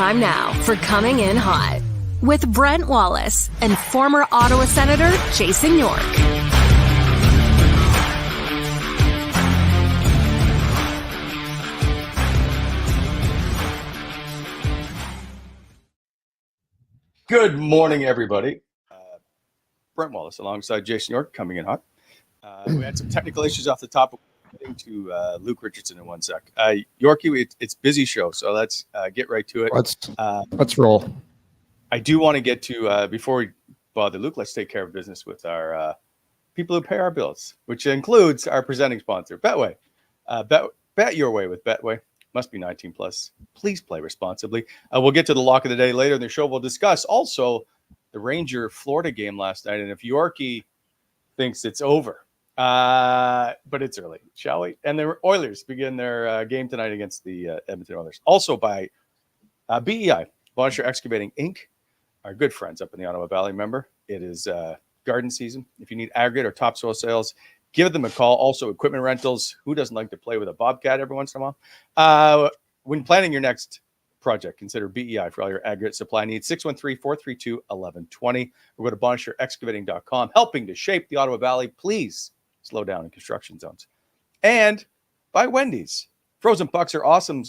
Time now for Coming In Hot with Brent Wallace and former Ottawa Senator Jason York. Good morning, everybody. Brent Wallace alongside Jason York, coming in hot. We had some technical issues off the top. Getting to Luke Richardson in 1 sec. Yorkie, it's busy show, so let's get right to it. Let's roll. I do want to get to, before we bother Luke, let's take care of business with our people who pay our bills, which includes our presenting sponsor, Betway. Bet your way with Betway. Must be 19 plus. Please play responsibly. We'll get to the lock of the day later in the show. We'll discuss also the Ranger-Florida game last night, and if Yorkie thinks it's over. But it's early, shall we? And the Oilers begin their game tonight against the Edmonton Oilers. Also by BEI, Bonisher Excavating Inc., our good friends up in the Ottawa Valley. Remember, it is garden season. If you need aggregate or topsoil sales, give them a call. Also, equipment rentals. Who doesn't like to play with a bobcat every once in a while? When planning your next project, consider BEI for all your aggregate supply needs. 613-432-1120. Or go to BonisherExcavating.com. Helping to shape the Ottawa Valley. Please slow down in construction zones. And by Wendy's. Frozen pucks are awesome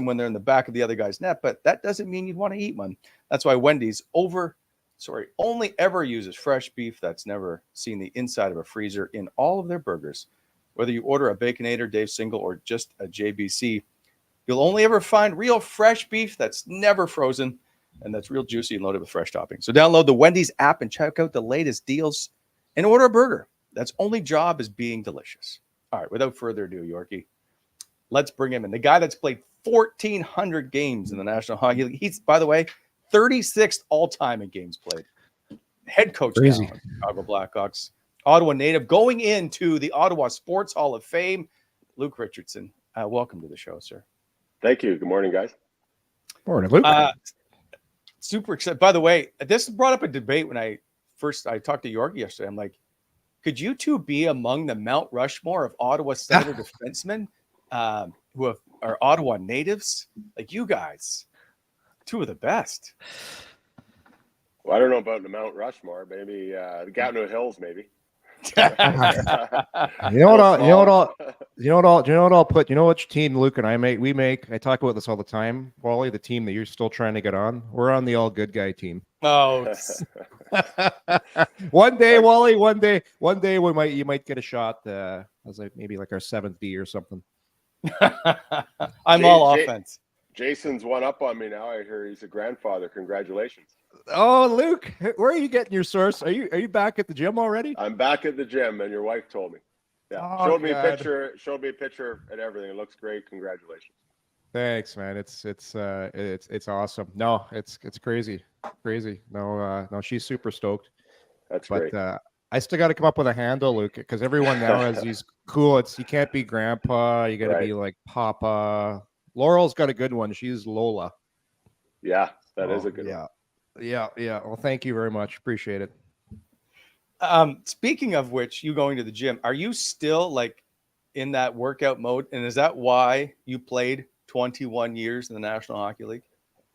when they're in the back of the other guy's net, but that doesn't mean you'd want to eat one. That's why Wendy's only ever uses fresh beef that's never seen the inside of a freezer in all of their burgers. Whether you order a Baconator, Dave Single, or just a JBC, you'll only ever find real fresh beef that's never frozen and that's real juicy and loaded with fresh toppings. So download the Wendy's app and check out the latest deals and order a burger. That's only job is being delicious. All right, without further ado, Yorkie, let's bring him in. The guy that's played 1,400 games in the National Hockey League. He's, by the way, 36th all-time in games played. Head coach now of the Chicago Blackhawks. Ottawa native going into the Ottawa Sports Hall of Fame. Luke Richardson, welcome to the show, sir. Thank you. Good morning, guys. Morning, Luke. Super excited. By the way, this brought up a debate when I talked to Yorkie yesterday. I'm like, could you two be among the Mount Rushmore of Ottawa Senator defensemen who are Ottawa natives? Like you guys, two of the best. Well, I don't know about the Mount Rushmore. Maybe the Gatineau Hills, maybe. You know what I'll put? You know which team Luke and I make? I talk about this all the time, Wally. The team that you're still trying to get on. We're on the all good guy team. Oh, one day, Wally. One day, you might get a shot. As maybe like our 7th D or something. I'm all offense. Jason's one up on me now. I hear he's a grandfather. Congratulations. Oh, Luke, where are you getting your source? Are you back at the gym already? I'm back at the gym, and your wife told me. Yeah, showed me a picture and everything. It looks great. Congratulations. Thanks, man. It's awesome. No, it's crazy. No, she's super stoked. That's great. I still got to come up with a handle, Luke, because everyone now has these cool. You can't be Grandpa. You got to be like Papa. Laurel's got a good one. She's Lola. Yeah, that is a good one. Yeah. Well, thank you very much. Appreciate it. Speaking of which, you going to the gym, are you still like in that workout mode? And is that why you played 21 years in the National Hockey League?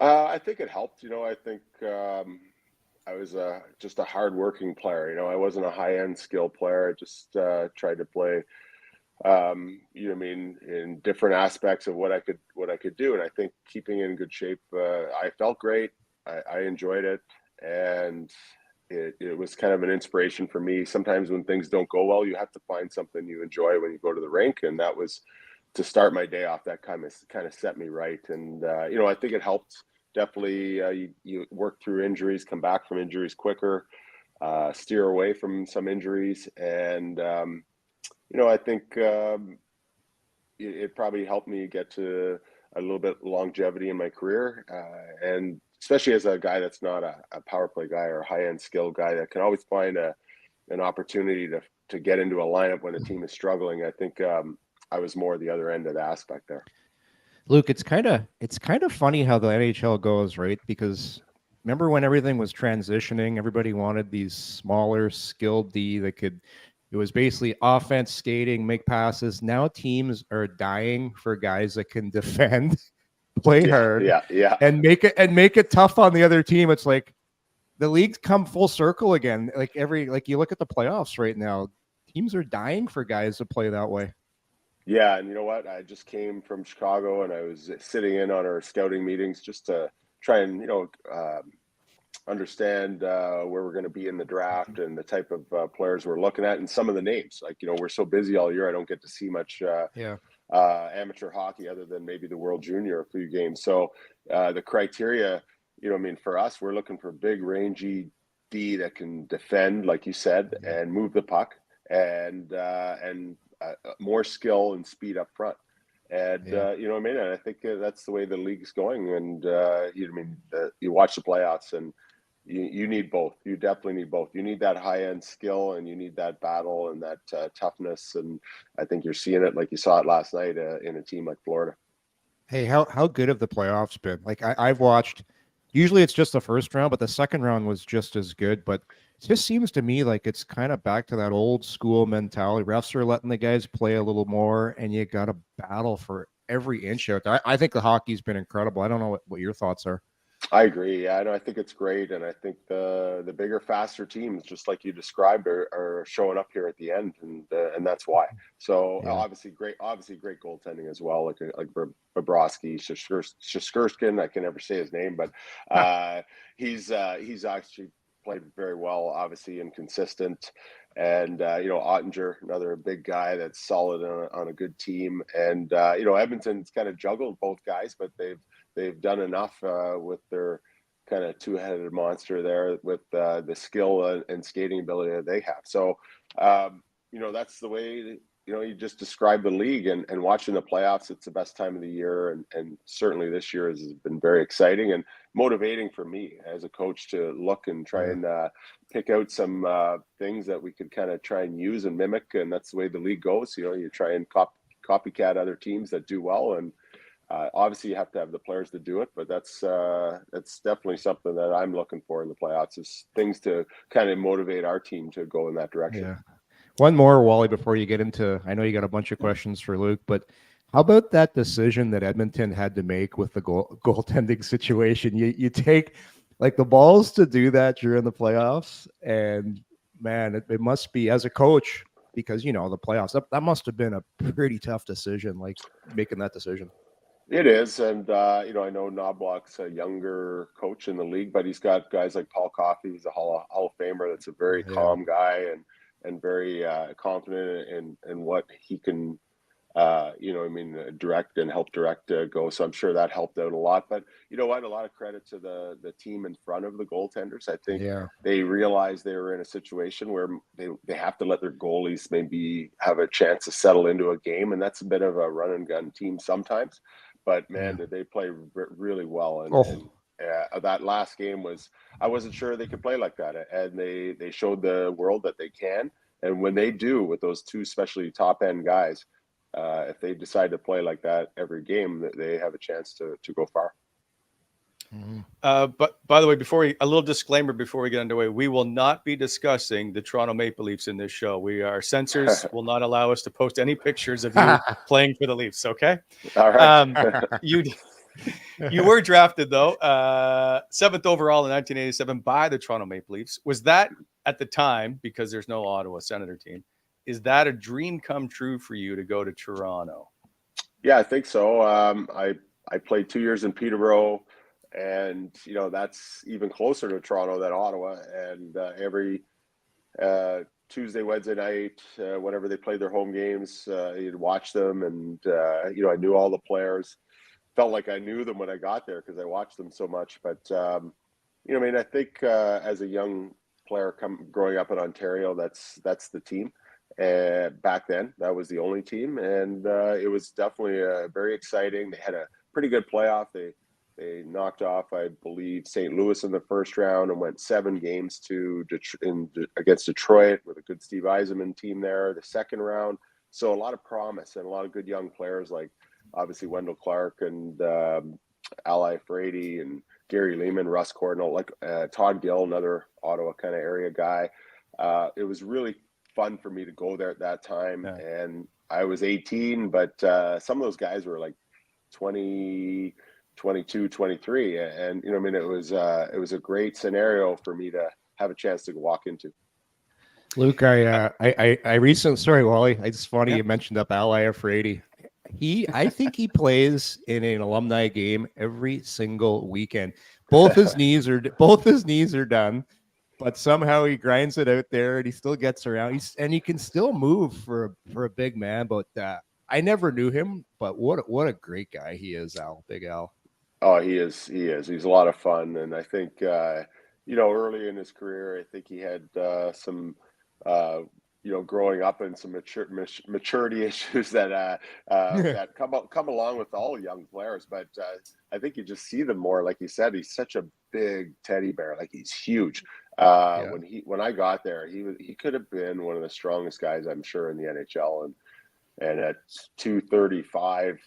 I think it helped. I think I was just a hardworking player. I wasn't a high-end skill player. I just tried to play, in different aspects of what I could do. And I think keeping in good shape, I felt great. I enjoyed it, and it was kind of an inspiration for me. Sometimes when things don't go well, you have to find something you enjoy when you go to the rink, and that was to start my day off. That kind of set me right, and I think it helped. Definitely, you work through injuries, come back from injuries quicker, steer away from some injuries, and I think it probably helped me get to a little bit longevity in my career, and especially as a guy that's not a power play guy or a high-end skill guy that can always find an opportunity to get into a lineup when a team is struggling. I think I was more the other end of the aspect there. Luke, it's kind of funny how the NHL goes, right? Because remember when everything was transitioning, everybody wanted these smaller, skilled D that could. It was basically offense, skating, make passes. Now teams are dying for guys that can defend play hard, and make it tough on the other team. It's like the league's come full circle again. Like you look at the playoffs right now, teams are dying for guys to play that way. Yeah, and you know what? I just came from Chicago, and I was sitting in on our scouting meetings just to try and understand where we're going to be in the draft and the type of players we're looking at, and some of the names. Like, we're so busy all year, I don't get to see much amateur hockey other than maybe the World Junior a few games. So the criteria, for us, we're looking for big, rangy D that can defend, like you said, and move the puck, and more skill and speed up front. And and I think that's the way the league's going. And you watch the playoffs, and you need both. You definitely need both. You need that high end skill, and you need that battle and that toughness. And I think you're seeing it, like you saw it last night in a team like Florida. Hey, how good have the playoffs been? Like I've watched. Usually it's just the first round, but the second round was just as good. But it just seems to me like it's kind of back to that old school mentality. Refs are letting the guys play a little more, and you got to battle for every inch out there. I think the hockey's been incredible. I don't know what your thoughts are. I agree. Yeah, I think it's great, and I think the bigger, faster teams, just like you described, are showing up here at the end, and that's why. So obviously great goaltending as well, like Bobrovsky, Sherskin. I can never say his name, but he's actually played very well, obviously, and consistent. And Ottinger, another big guy that's solid on a good team. And Edmonton's kind of juggled both guys, but they've done enough with their kind of two-headed monster there with the skill and skating ability that they have. So that's the way you just described the league, and watching the playoffs. It's the best time of the year, and certainly this year has been very exciting and motivating for me as a coach to look and try and pick out some things that we could kind of try and use and mimic. And that's the way the league goes. You try and copycat other teams that do well, and obviously you have to have the players to do it, but that's definitely something that I'm looking for in the playoffs, is things to kind of motivate our team to go in that direction. Yeah. One more, Wally, before you get into, I know you got a bunch of questions for Luke, but how about that decision that Edmonton had to make with the goaltending situation? You take like the balls to do that during the playoffs, and man, it must be, as a coach, because the playoffs, that must have been a pretty tough decision, like making that decision. It is, and I know Knobloch's a younger coach in the league, but he's got guys like Paul Coffey. He's a Hall of Famer. That's a very calm guy and very confident in what he can, direct and help direct go. So I'm sure that helped out a lot. But you know what? A lot of credit to the team in front of the goaltenders. I think they realized they were in a situation where they have to let their goalies maybe have a chance to settle into a game, and that's a bit of a run and gun team sometimes. But man, did they play really well. And that last game I wasn't sure they could play like that. And they showed the world that they can. And when they do, with those two, especially top end guys, if they decide to play like that every game, they have a chance to go far. But by the way, a little disclaimer before we get underway, we will not be discussing the Toronto Maple Leafs in this show. Our censors will not allow us to post any pictures of you playing for the Leafs. Okay. All right. You were drafted though, 7th overall in 1987 by the Toronto Maple Leafs. Was that at the time, because there's no Ottawa Senator team, is that a dream come true for you to go to Toronto? Yeah, I think so. I played 2 years in Peterborough. And, that's even closer to Toronto than Ottawa. And every Tuesday, Wednesday night, whenever they played their home games, you'd watch them. And, I knew all the players. Felt like I knew them when I got there because I watched them so much. But, I think as a young player growing up in Ontario, that's the team. And back then, that was the only team. And it was definitely very exciting. They had a pretty good playoff. They knocked off, I believe, St. Louis in the first round and went 7 games against Detroit with a good Steve Yzerman team there. The second round, so a lot of promise and a lot of good young players like obviously Wendell Clark and Ally Frady and Gary Lehman, Russ Cordell, like Todd Gill, another Ottawa kind of area guy. It was really fun for me to go there at that time, and I was 18, but some of those guys were like 20. 22, 23. And, I mean, it was a great scenario for me to have a chance to walk into. Luke, I recently, sorry, Wally, it's funny Yeah. you mentioned up Ally Afraidy. I think he plays in an alumni game every single weekend. Both his knees are done, but somehow he grinds it out there and he still gets around. And he can still move for a big man. But I never knew him, but what a great guy he is, Big Al. Oh, he is. He's a lot of fun, and I think early in his career, I think he had some growing up and some maturity issues that that come along with all young players. But I think you just see them more. Like you said, he's such a big teddy bear. Like he's huge. When I got there, he could have been one of the strongest guys, I'm sure, in the NHL, and at 235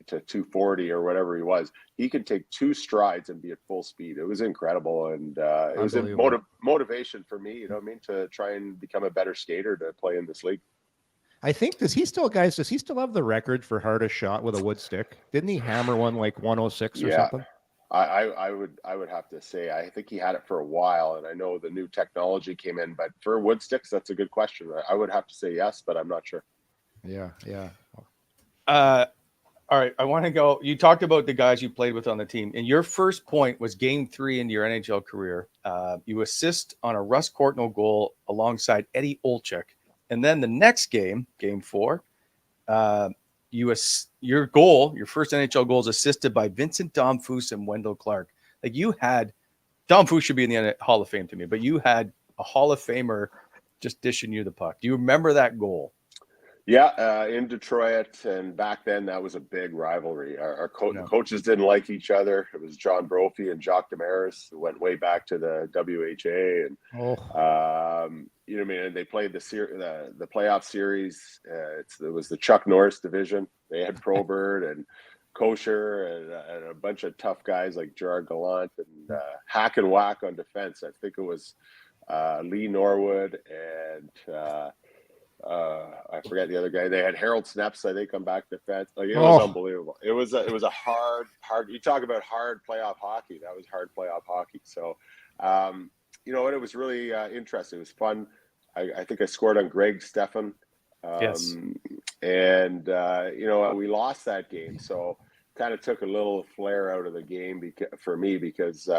to 240 or whatever he was, he could take 2 strides and be at full speed. It was incredible, and it was a motivation for me, to try and become a better skater to play in this league. I think does he still have the record for hardest shot with a wood stick? Didn't he hammer one like 106 or something? I would have to say I think he had it for a while, and I know the new technology came in, but for wood sticks, that's a good question. I would have to say yes, but I'm not sure. Yeah. All right, I want to go. You talked about the guys you played with on the team, and your first point was Game 3 into your NHL career. You assist on a Russ Courtnall goal alongside Eddie Olczyk, and then the next game, Game 4, your first NHL goal is assisted by Vincent Domfus and Wendell Clark. Like Domfus should be in the Hall of Fame to me, but you had a Hall of Famer just dishing you the puck. Do you remember that goal? Yeah, in Detroit, and back then that was a big rivalry. Our coaches didn't like each other. It was John Brophy and Jacques Demers, who went way back to the WHA, and they played the playoff series. It was the Chuck Norris division. They had Probert and Kosher and a bunch of tough guys like Gerard Gallant and Hack and Whack on defense. I think it was Lee Norwood and I forget the other guy. They had Harold Sneps, I think, come back defense. Like it was unbelievable. It was a hard. You talk about hard playoff hockey. That was hard playoff hockey. So, and it was really interesting. It was fun. I think I scored on Greg Stephan. Yes. And we lost that game, so kind of took a little flair out of the game for me because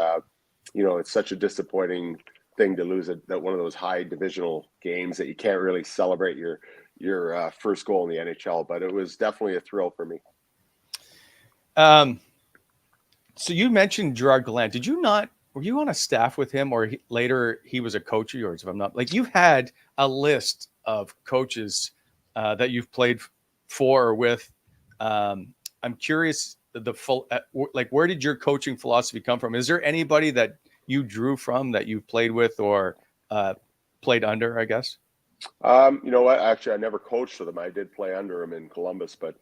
it's such a disappointing thing to lose that one of those high divisional games that you can't really celebrate your first goal in the NHL, but it was definitely a thrill for me. So you mentioned Gerard Gallant. Were you on a staff with him, or later he was a coach of yours? If I'm not, like, you had a list of coaches that you've played for or with. I'm curious where did your coaching philosophy come from? Is there anybody that you drew from that you've played with or played under, I guess? You know what? Actually, I never coached with him. I did play under him in Columbus, but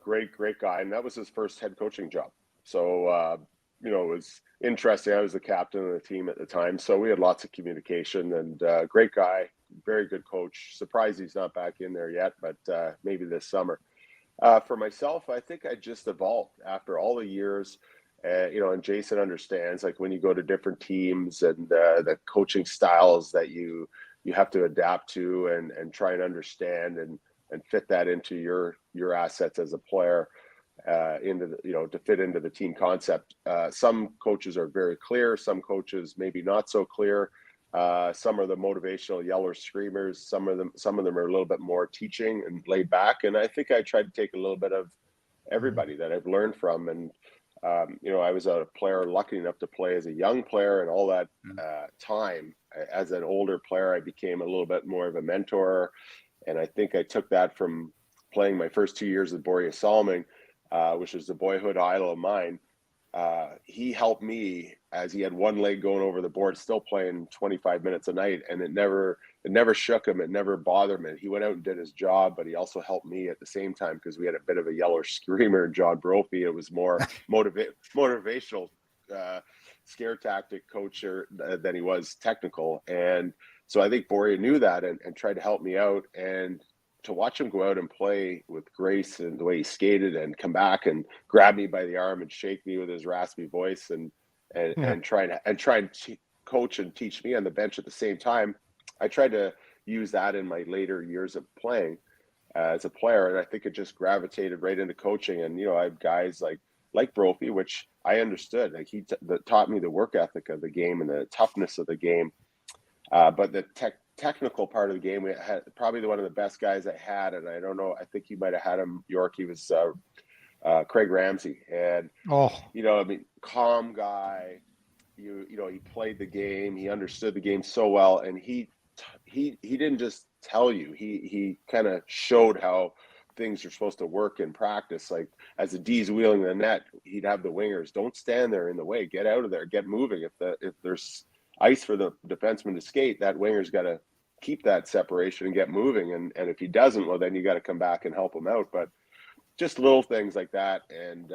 great guy. And that was his first head coaching job. So, it was interesting. I was the captain of the team at the time. So we had lots of communication, and great guy, very good coach. Surprised he's not back in there yet, but maybe this summer. For myself, I think I just evolved after all the years. And Jason understands, like, when you go to different teams and the coaching styles that you have to adapt to and try and understand and fit that into your assets as a player, to fit into the team concept. Some coaches are very clear. Some coaches maybe not so clear. Some are the motivational yeller screamers. Some of them are a little bit more teaching and laid back. And I think I tried to take a little bit of everybody that I've learned from. And I was a player lucky enough to play as a young player, and all that time as an older player, I became a little bit more of a mentor. And I think I took that from playing my first 2 years with Borje Salming, which is a boyhood idol of mine. He helped me as he had one leg going over the board, still playing 25 minutes a night, and it never shook him. It never bothered him. He went out and did his job, but he also helped me at the same time because we had a bit of a yeller screamer in John Brophy. It was more motivational scare tactic coacher than he was technical. And so I think Borje knew that and tried to help me out. And to watch him go out and play with grace and the way he skated and come back and grab me by the arm and shake me with his raspy voice and try and coach and teach me on the bench at the same time. I tried to use that in my later years of playing as a player, and I think it just gravitated right into coaching. And I have guys like Brophy, which I understood. Like he taught me the work ethic of the game and the toughness of the game. But the technical part of the game, we had probably one of the best guys I had, and I don't know, I think you might have had him, Yorkie, was Craig Ramsey. And calm guy. He played the game, he understood the game so well, and he didn't just tell you, he kind of showed how things are supposed to work in practice. Like as the D's wheeling the net, he'd have the wingers, don't stand there in the way, get out of there, get moving. If there's ice for the defenseman to skate, that winger's got to keep that separation and get moving. And if he doesn't, well, then you got to come back and help him out. But just little things like that. And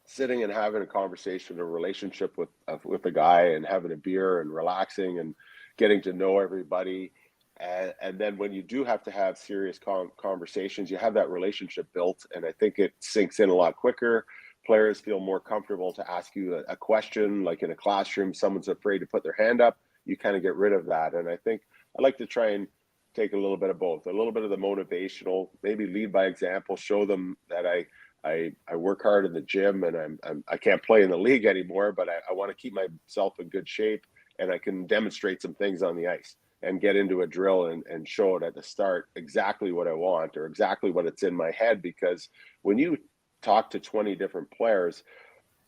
sitting and having a conversation, a relationship with a guy and having a beer and relaxing and getting to know everybody. And then when you do have to have serious conversations, you have that relationship built. And I think it sinks in a lot quicker. Players feel more comfortable to ask you a question, like in a classroom, someone's afraid to put their hand up. You kind of get rid of that. And I think I like to try and take a little bit of both, a little bit of the motivational, maybe lead by example, show them that I work hard in the gym and I can't play in the league anymore, but I want to keep myself in good shape and I can demonstrate some things on the ice and get into a drill and show it at the start exactly what I want or exactly what it's in my head. Because when you talk to 20 different players,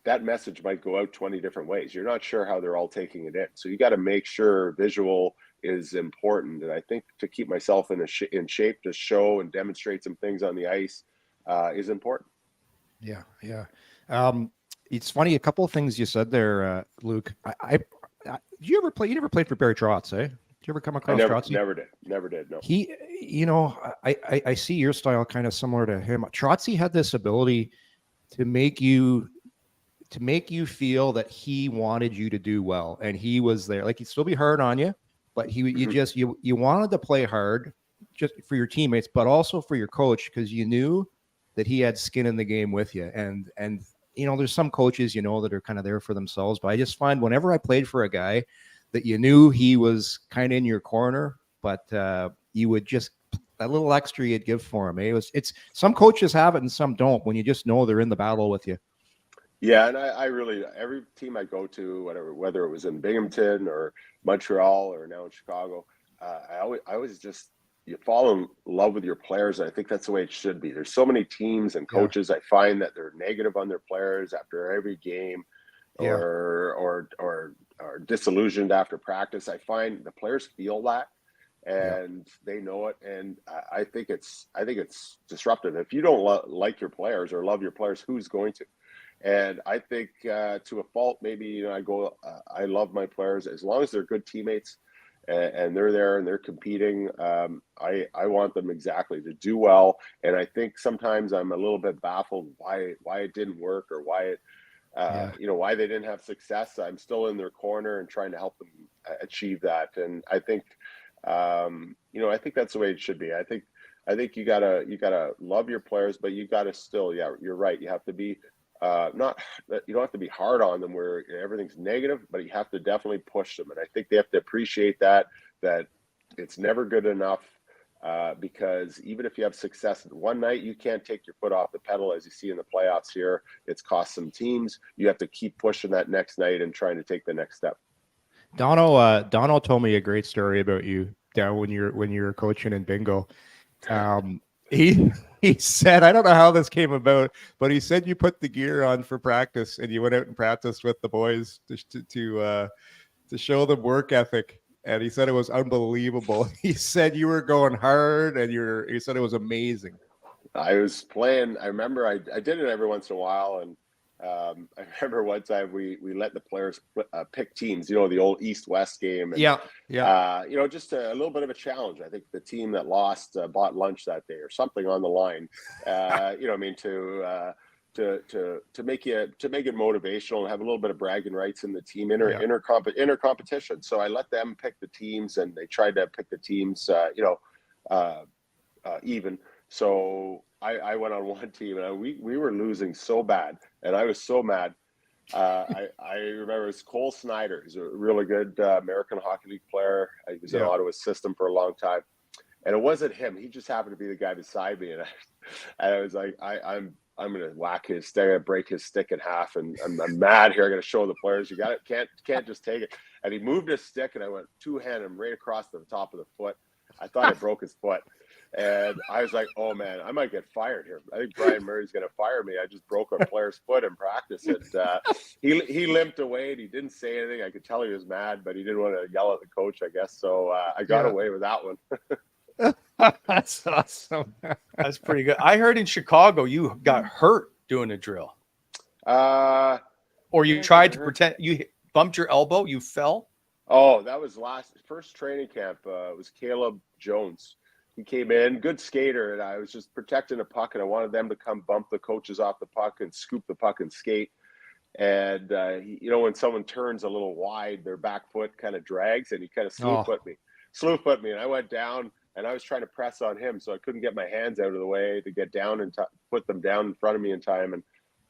that message might go out 20 different ways. You're not sure how they're all taking it in. So you got to make sure visual is important. And I think to keep myself in shape to show and demonstrate some things on the ice is important. Yeah. It's funny. A couple of things you said there, Luke. Did you ever play? You never played for Barry Trotz, eh? Did you ever come across Trotz? Never did. No. He, I see your style kind of similar to him. Trotzy had this ability to make you feel that he wanted you to do well, and he was there. Like he'd still be hard on you, but you wanted to play hard just for your teammates, but also for your coach because you knew that he had skin in the game with you. And there's some coaches that are kind of there for themselves, but I just find whenever I played for a guy that you knew he was kind of in your corner, but you would just that little extra you'd give for him. It's some coaches have it and some don't. When you just know they're in the battle with you. Yeah, and I really every team I go to, whether it was in Binghamton or Montreal or now in Chicago, I always just you fall in love with your players. And I think that's the way it should be. There's so many teams and coaches I find that they're negative on their players after every game, or disillusioned after practice. I find the players feel that and they know it. And I think it's disruptive. If you don't like your players or love your players, who's going to? And I think to a fault, maybe, I love my players as long as they're good teammates and they're there and they're competing. I want them exactly to do well. And I think sometimes I'm a little bit baffled why it didn't work or why why they didn't have success. I'm still in their corner and trying to help them achieve that. And I think, I think that's the way it should be. I think you gotta love your players, but you gotta still, you're right. You have to be, you don't have to be hard on them where everything's negative, but you have to definitely push them. And I think they have to appreciate that it's never good enough. Because even if you have success one night, you can't take your foot off the pedal, as you see in the playoffs here. It's cost some teams. You have to keep pushing that next night and trying to take the next step. Dono told me a great story about you down when you're coaching in bingo. He said, I don't know how this came about, but he said you put the gear on for practice and you went out and practiced with the boys to show them work ethic. And he said it was unbelievable. He said you were going hard and he said it was amazing. I was playing. I remember I did it every once in a while. And I remember one time we let the players pick teams, the old East-West game. And, just a little bit of a challenge. I think the team that lost bought lunch that day or something on the line, to make it motivational and have a little bit of bragging rights in the team inner competition. So I let them pick the teams and they tried to pick the teams, even. So I went on one team, and we were losing so bad, and I was so mad. I remember it's Cole Snyder. He's a really good American Hockey League player. He was in Ottawa's system for a long time, and it wasn't him. He just happened to be the guy beside me, and I was like, I'm going to whack his stick, I'm going to break his stick in half, and I'm mad here. I'm going to show the players, you got it, can't just take it. And he moved his stick, and I went two-handed him right across the top of the foot. I thought I broke his foot. And I was like, oh, man, I might get fired here. I think Brian Murray's going to fire me. I just broke a player's foot in practice. And he limped away, and he didn't say anything. I could tell he was mad, but he didn't want to yell at the coach, I guess. So I got away with that one. That's awesome. That's pretty good. I heard in Chicago you got hurt doing a drill. Or you tried to pretend you bumped your elbow, you fell? Oh, that was first training camp. It was Caleb Jones. He came in, good skater, and I was just protecting a puck, and I wanted them to come bump the coaches off the puck and scoop the puck and skate. And, when someone turns a little wide, their back foot kind of drags, and he kind of slew foot me. And I went down, and I was trying to press on him, so I couldn't get my hands out of the way to get down and put them down in front of me in time, and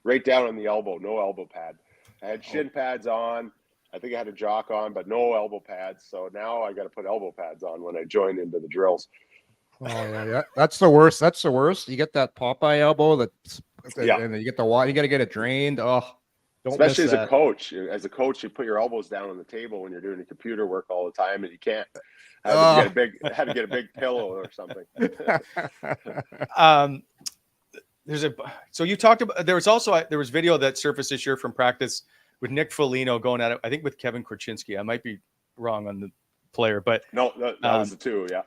right down on the elbow, no elbow pad. I had shin pads on. I think I had a jock on, but no elbow pads. So now I got to put elbow pads on when I join into the drills. Oh yeah, that's the worst. That's the worst. You get that Popeye elbow, and you get the water. You got to get it drained. Oh, especially as a coach. As a coach, you put your elbows down on the table when you're doing the computer work all the time, and you can't. Had to get a big pillow or something. So you talked about there was video that surfaced this year from practice with Nick Foligno going at it, I think with Kevin Korchinski. I might be wrong on the player, but no, that was the two. Yeah.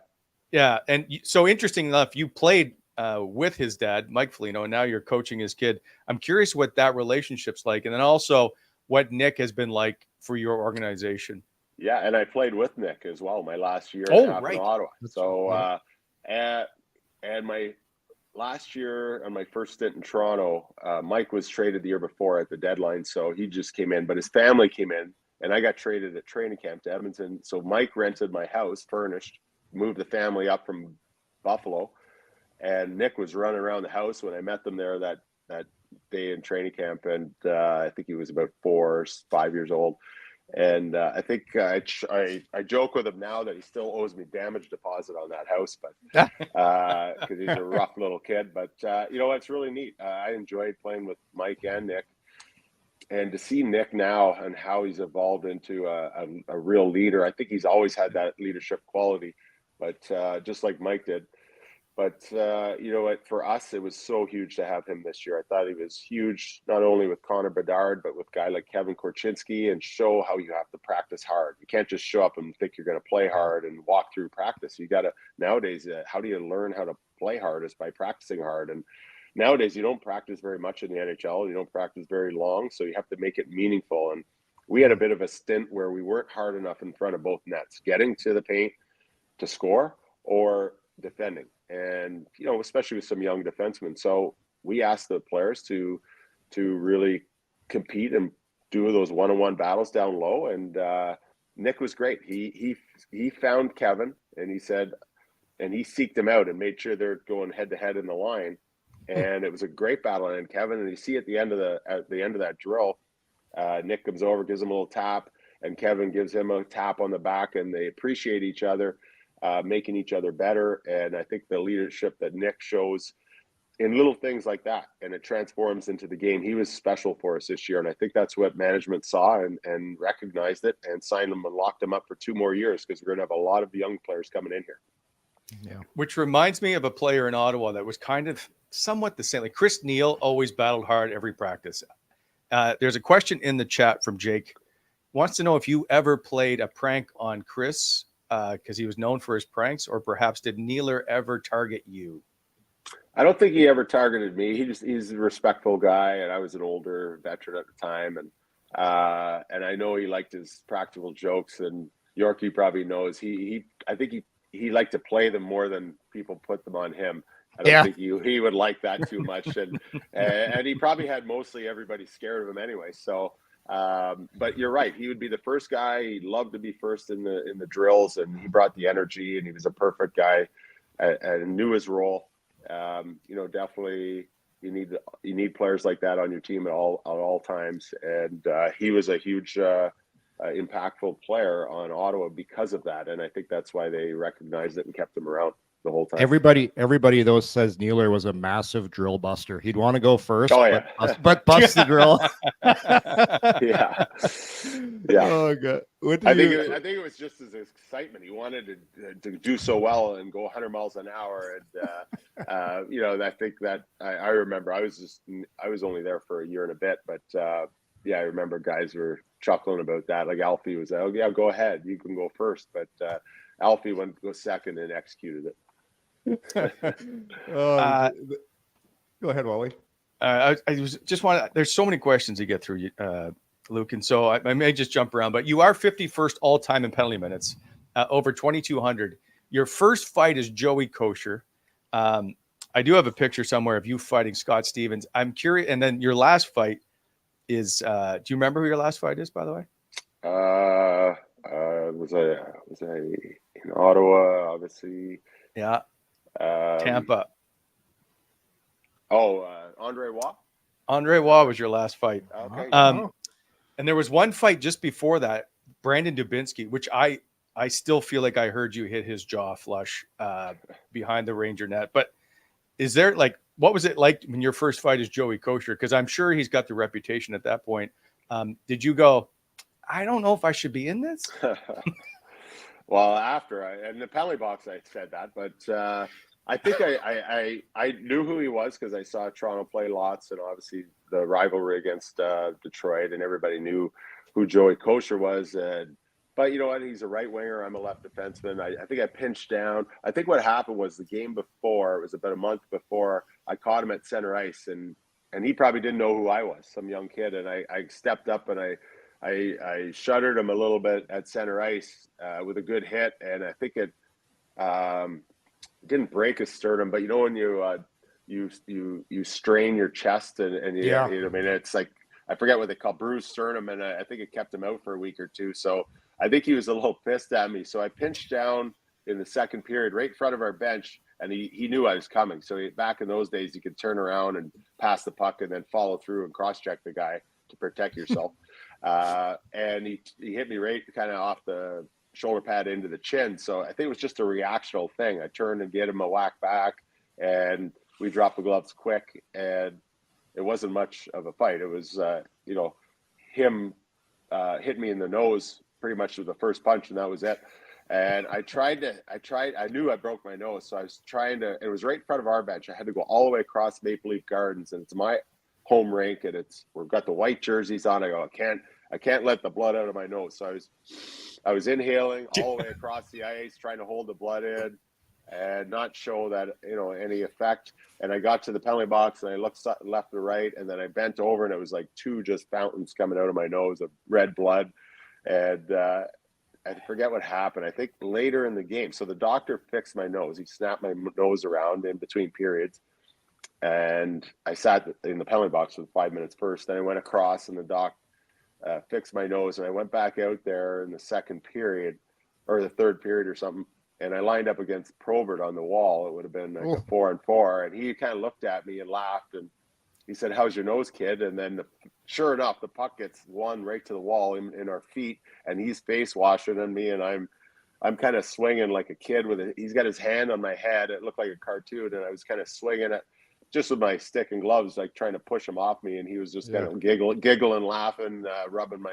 Yeah. And so interesting enough, you played with his dad, Mike Foligno, and now you're coaching his kid. I'm curious what that relationship's like. And then also what Nick has been like for your organization. Yeah. And I played with Nick as well, my last year in Ottawa. So, and my last year on my first stint in Toronto, Mike was traded the year before at the deadline. So he just came in, but his family came in, and I got traded at training camp to Edmonton. So Mike rented my house, furnished, moved the family up from Buffalo, and Nick was running around the house when I met them there that day in training camp. And I think he was about 4 or 5 years old. And I think I joke with him now that he still owes me damage deposit on that house, but because he's a rough little kid. But it's really neat. I enjoyed playing with Mike and Nick, and to see Nick now and how he's evolved into a real leader. I think he's always had that leadership quality, but just like Mike did. But for us, it was so huge to have him this year. I thought he was huge, not only with Connor Bedard, but with a guy like Kevin Korchinski, and show how you have to practice hard. You can't just show up and think you're going to play hard and walk through practice. You got to, nowadays, how do you learn how to play hard is by practicing hard. And nowadays, you don't practice very much in the NHL. You don't practice very long, so you have to make it meaningful. And we had a bit of a stint where we weren't hard enough in front of both nets, getting to the paint to score or defending. And, especially with some young defensemen. So we asked the players to really compete and do those one-on-one battles down low. And Nick was great. He found Kevin, and he said, and he seeked him out and made sure they're going head to head in the line. And it was a great battle. And Kevin, and you see at the end of that drill, Nick comes over, gives him a little tap, and Kevin gives him a tap on the back, and they appreciate each other. Making each other better. And I think the leadership that Nick shows in little things like that, and it transforms into the game. He was special for us this year. And I think that's what management saw and recognized it and signed him and locked him up for 2 more years, because we're going to have a lot of young players coming in here. Yeah. Which reminds me of a player in Ottawa that was kind of somewhat the same. Like Chris Neal always battled hard every practice. There's a question in the chat from Jake. Wants to know if you ever played a prank on Chris, because he was known for his pranks, or perhaps did Nealer ever target you? I don't think he ever targeted me. He's a respectful guy, and I was an older veteran at the time, and I know he liked his practical jokes, and Yorkie probably knows I think he liked to play them more than people put them on him. I don't think he would like that too much, and he probably had mostly everybody scared of him anyway. So. But you're right. He would be the first guy. He loved to be first in the drills, and he brought the energy, and he was a perfect guy and knew his role. Definitely you need players like that on your team at all times. And he was a huge impactful player on Ottawa because of that. And I think that's why they recognized it and kept him around the whole time. Everybody though says Nealer was a massive drill buster. He'd want to go first, oh, yeah. but bust the drill. yeah. Oh god. I think it was just his excitement. He wanted to do so well and go 100 miles an hour. And I think that I remember I was only there for a year and a bit, but I remember guys were chuckling about that. Like Alfie was, oh yeah, go ahead, you can go first. But Alfie went to go second and executed it. Go ahead, Wally. I was just there's so many questions to get through, Luke, and so I may just jump around. But you are 51st all time in penalty minutes, over 2,200. Your first fight is Joey Kosher. I do have a picture somewhere of you fighting Scott Stevens. I'm curious, and then your last fight is. Do you remember who your last fight is, by the way? Was I in Ottawa? Obviously. Yeah. Tampa. Andre Waugh. Andre Waugh was your last fight. Okay. And there was one fight just before that, Brandon Dubinsky, which I still feel like I heard you hit his jaw flush behind the Ranger net. But is there what was it like when your first fight is Joey Kosher? Because I'm sure he's got the reputation at that point. Did you go, I don't know if I should be in this? Well, after in the penalty box, I said that, but I think I knew who he was because I saw Toronto play lots, and obviously the rivalry against Detroit, and everybody knew who Joey Kosher was. But you know what? He's a right winger. I'm a left defenseman. I think I pinched down. I think what happened was the game before, it was about a month before, I caught him at center ice, and he probably didn't know who I was, some young kid, and I stepped up and I shuttered him a little bit at center ice with a good hit, and I think it didn't break his sternum, but you know when you strain your chest and it's like, I forget what they call bruised sternum, and I think it kept him out for a week or two. So I think he was a little pissed at me. So I pinched down in the second period right in front of our bench, and he knew I was coming. So back in those days, you could turn around and pass the puck and then follow through and cross-check the guy to protect yourself. And he hit me right kind of off the shoulder pad into the chin. So I think it was just a reactional thing. I turned and get him a whack back, and we dropped the gloves quick, and it wasn't much of a fight. It was, him hit me in the nose pretty much with the first punch, and that was it. And I knew I broke my nose. So I was it was right in front of our bench. I had to go all the way across Maple Leaf Gardens, and it's my home rink, and we've got the white jerseys on. I go, I can't let the blood out of my nose. So I was inhaling all the way across the ice, trying to hold the blood in and not show that, any effect. And I got to the penalty box, and I looked left to right, and then I bent over, and it was like two just fountains coming out of my nose of red blood. And I forget what happened. I think later in the game. So the doctor fixed my nose. He snapped my nose around in between periods. And I sat in the penalty box for 5 minutes first. Then I went across, and the doc fixed my nose. And I went back out there in the second period or the third period or something. And I lined up against Probert on the wall. It would have been like a 4-on-4. And he kind of looked at me and laughed. And he said, "How's your nose, kid?" And then sure enough, the puck gets one right to the wall in our feet. And he's face washing on me. And I'm kind of swinging like a kid he's got his hand on my head. It looked like a cartoon. And I was kind of swinging it just with my stick and gloves, like trying to push him off me. And he was just kind of giggling, laughing, rubbing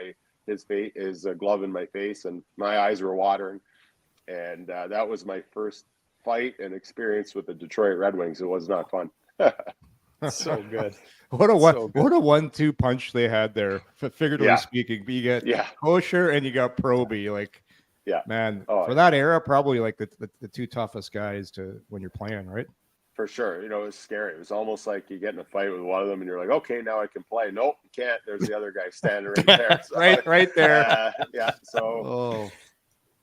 his glove in my face, and my eyes were watering. And that was my first fight and experience with the Detroit Red Wings. It was not fun. So good. What a 1-2 punch they had there, figuratively speaking. You get Kosher and you got Proby. Man, for that era, probably like the two toughest guys when you're playing, right? For sure. It was scary. It was almost like you get in a fight with one of them and you're like, okay, now I can play. Nope, you can't. There's the other guy standing right there. So, right there. So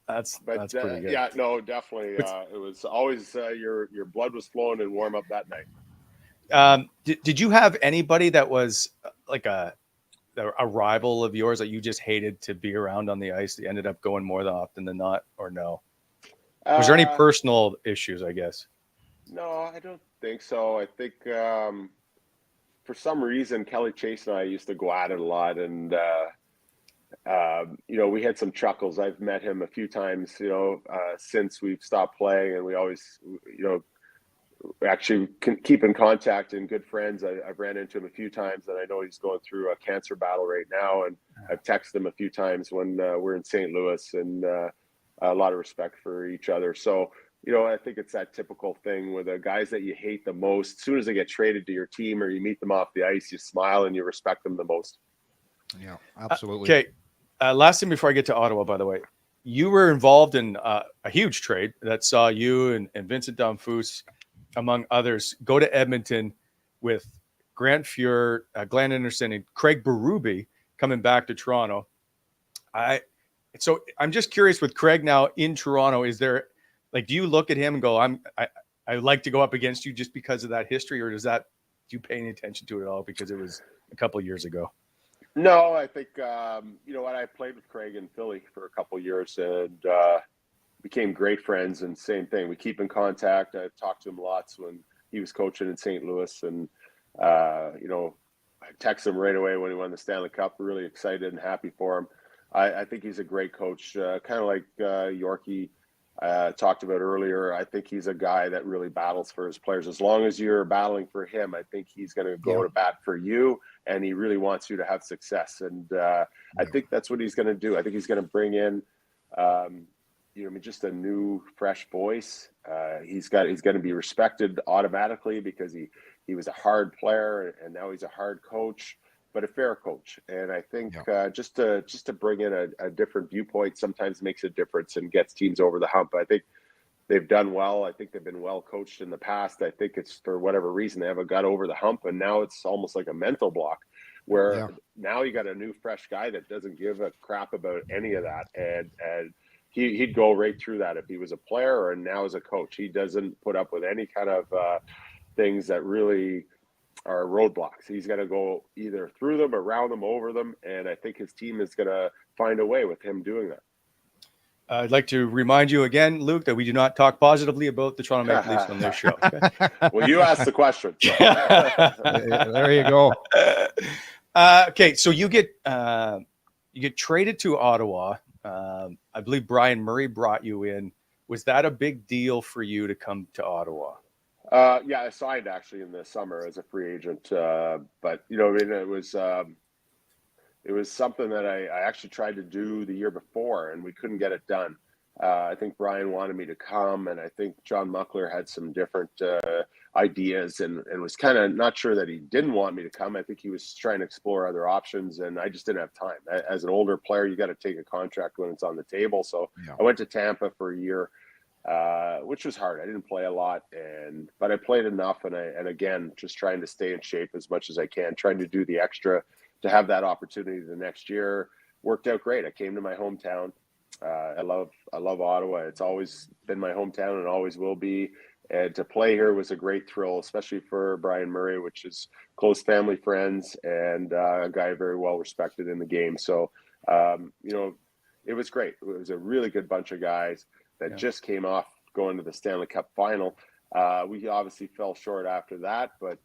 that's pretty good. Yeah, no, definitely. It was always your blood was flowing in warm up that night. Did you have anybody that was like a rival of yours that you just hated to be around on the ice? That ended up going more often than not, or no? Was there any personal issues, I guess? No, I don't think so. I think for some reason, Kelly Chase and I used to go at it a lot, and we had some chuckles. I've met him a few times, since we've stopped playing, and we always, actually keep in contact and good friends. I've ran into him a few times, and I know he's going through a cancer battle right now, and I've texted him a few times when we're in St. Louis, and a lot of respect for each other. So, I think it's that typical thing with the guys that you hate the most. As soon as they get traded to your team or you meet them off the ice, you smile and you respect them the most. Yeah, absolutely. Okay. Last thing before I get to Ottawa, by the way, you were involved in a huge trade that saw you and Vincent Damphousse, among others, go to Edmonton with Grant Fuhr, Glenn Anderson, and Craig Berube coming back to Toronto. So I'm just curious with Craig now in Toronto, is there, do you look at him and go, I would like to go up against you just because of that history, or do you pay any attention to it at all because it was a couple of years ago? No, I think, I played with Craig in Philly for a couple of years and became great friends, and same thing. We keep in contact. I've talked to him lots when he was coaching in St. Louis, and, I texted him right away when he won the Stanley Cup, really excited and happy for him. I think he's a great coach, kind of like Yorkie talked about earlier. I think he's a guy that really battles for his players. As long as you're battling for him, I think he's going to go to bat for you, and he really wants you to have success. And I think that's what he's going to do. I think he's going to bring in, just a new, fresh voice. He's going to be respected automatically because he was a hard player, and now he's a hard coach, but a fair coach. And I think just to bring in a different viewpoint sometimes makes a difference and gets teams over the hump. I think they've done well. I think they've been well coached in the past. I think it's for whatever reason they haven't got over the hump, and now it's almost like a mental block where now you got a new, fresh guy that doesn't give a crap about any of that. And he'd go right through that if he was a player or now as a coach. He doesn't put up with any kind of things that really are roadblocks. He's going to go either through them, around them, over them, and I think his team is going to find a way with him doing that. I'd like to remind you again, Luke, that we do not talk positively about the Toronto Maple Leafs on this show. Okay? Well, you asked the question. So. There you go. Okay, so you get traded to Ottawa. I believe Brian Murray brought you in. Was that a big deal for you to come to Ottawa? Yeah, I signed actually in the summer as a free agent, but it was something that I actually tried to do the year before, and we couldn't get it done. I think Brian wanted me to come, and I think John Muckler had some different ideas and was kind of not sure that he didn't want me to come. I think he was trying to explore other options, and I just didn't have time. As an older player, you got to take a contract when it's on the table. So I went to Tampa for a year, which was hard. I didn't play a lot, but I played enough, and again, just trying to stay in shape as much as I can, trying to do the extra to have that opportunity the next year. Worked out great. I came to my hometown. I love Ottawa. It's always been my hometown and always will be. And to play here was a great thrill, especially for Brian Murray, which is close family friends and a guy very well respected in the game. So, it was great. It was a really good bunch of guys that just came off going to the Stanley Cup final. We obviously fell short after that, but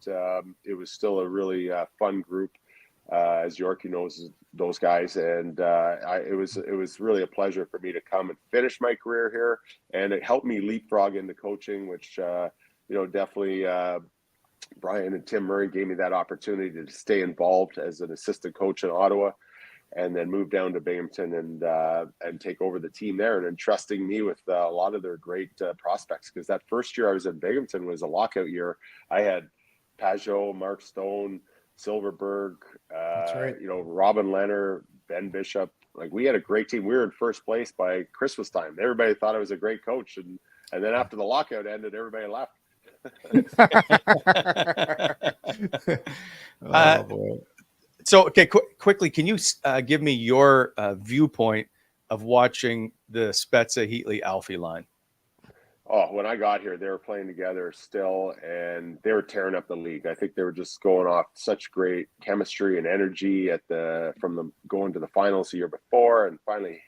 it was still a really fun group. As Yorkie knows those guys, and it was really a pleasure for me to come and finish my career here, and it helped me leapfrog into coaching, which definitely Brian and Tim Murray gave me that opportunity to stay involved as an assistant coach in Ottawa, and then move down to Binghamton and take over the team there, and entrusting me with a lot of their great prospects, because that first year I was in Binghamton was a lockout year. I had Pajot, Mark Stone, Silverberg, That's right. Robin Leonard, Ben Bishop. Like, we had a great team. We were in first place by Christmas time. Everybody thought I was a great coach, and then after the lockout ended, everybody left. Oh boy. So, okay, quickly, can you give me your viewpoint of watching the Spezza, Heatley, Alfie line? Oh, when I got here, they were playing together still, and they were tearing up the league. I think they were just going off such great chemistry and energy from them going to the finals the year before, and finally,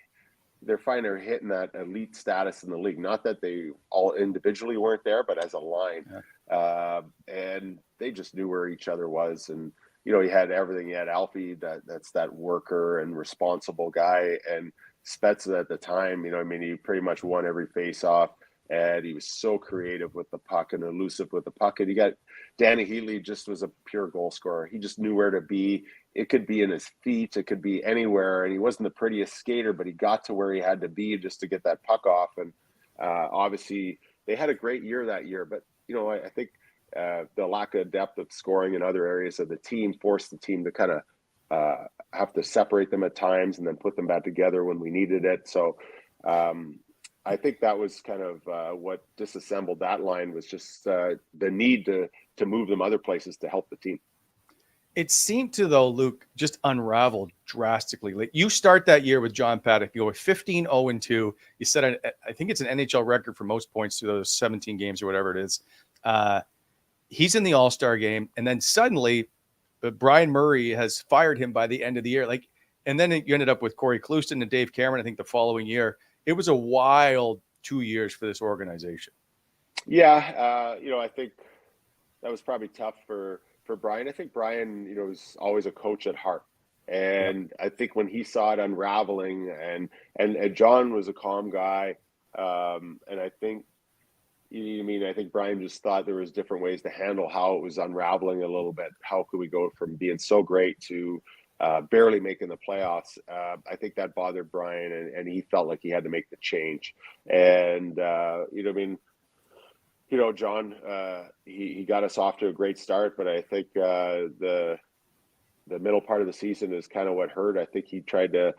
they're hitting that elite status in the league. Not that they all individually weren't there, but as a line. And they just knew where each other was. And, you know, he had everything. He had Alfie, that's that worker and responsible guy. And Spezza at the time, you know, I mean, he pretty much won every face-off. And he was so creative with the puck and elusive with the puck. And you got Danny Heatley, just was a pure goal scorer. He just knew where to be. It could be in his feet. It could be anywhere. And he wasn't the prettiest skater, but he got to where he had to be just to get that puck off. And obviously, they had a great year that year. But, you know, I think the lack of depth of scoring in other areas of the team forced the team to kind of have to separate them at times and then put them back together when we needed it. So, I think that was kind of what disassembled that line, was just the need to move them other places to help the team. It seemed to, though, Luke, just unraveled drastically. Like, you start that year with John Paddock, you go with 15-0-2. You set I think it's an NHL record for most points through those 17 games or whatever it is. He's in the All-Star game, and then suddenly Brian Murray has fired him by the end of the year. Like, and then you ended up with Corey Clouston and Dave Cameron, I think, the following year. It was a wild 2 years for this organization. Yeah, you know, I think that was probably tough for Brian. I think Brian, you know, was always a coach at heart. And I think when he saw it unraveling, and John was a calm guy. And I think, I think Brian just thought there was different ways to handle how it was unraveling a little bit. How could we go from being so great to barely making the playoffs? I think that bothered Brian, and he felt like he had to make the change. And, John, he got us off to a great start, but I think the middle part of the season is kind of what hurt. I think he tried to,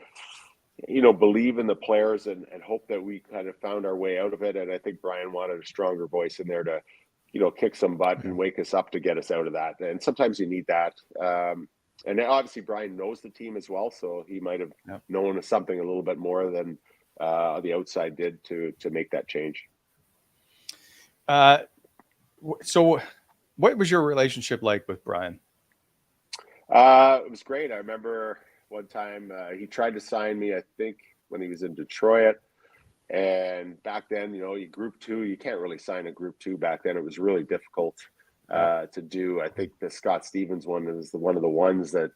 believe in the players and hope that we kind of found our way out of it. And I think Brian wanted a stronger voice in there to, kick some butt and wake us up to get us out of that. And sometimes you need that. And obviously Brian knows the team as well, so he might have known something a little bit more than the outside did to make that change. So what was your relationship like with Brian? It was great. I remember one time he tried to sign me, I think, when he was in Detroit. And back then, you Group 2, you can't really sign a Group 2 back then. It was really difficult to do. I think the Scott Stevens one is one of the ones that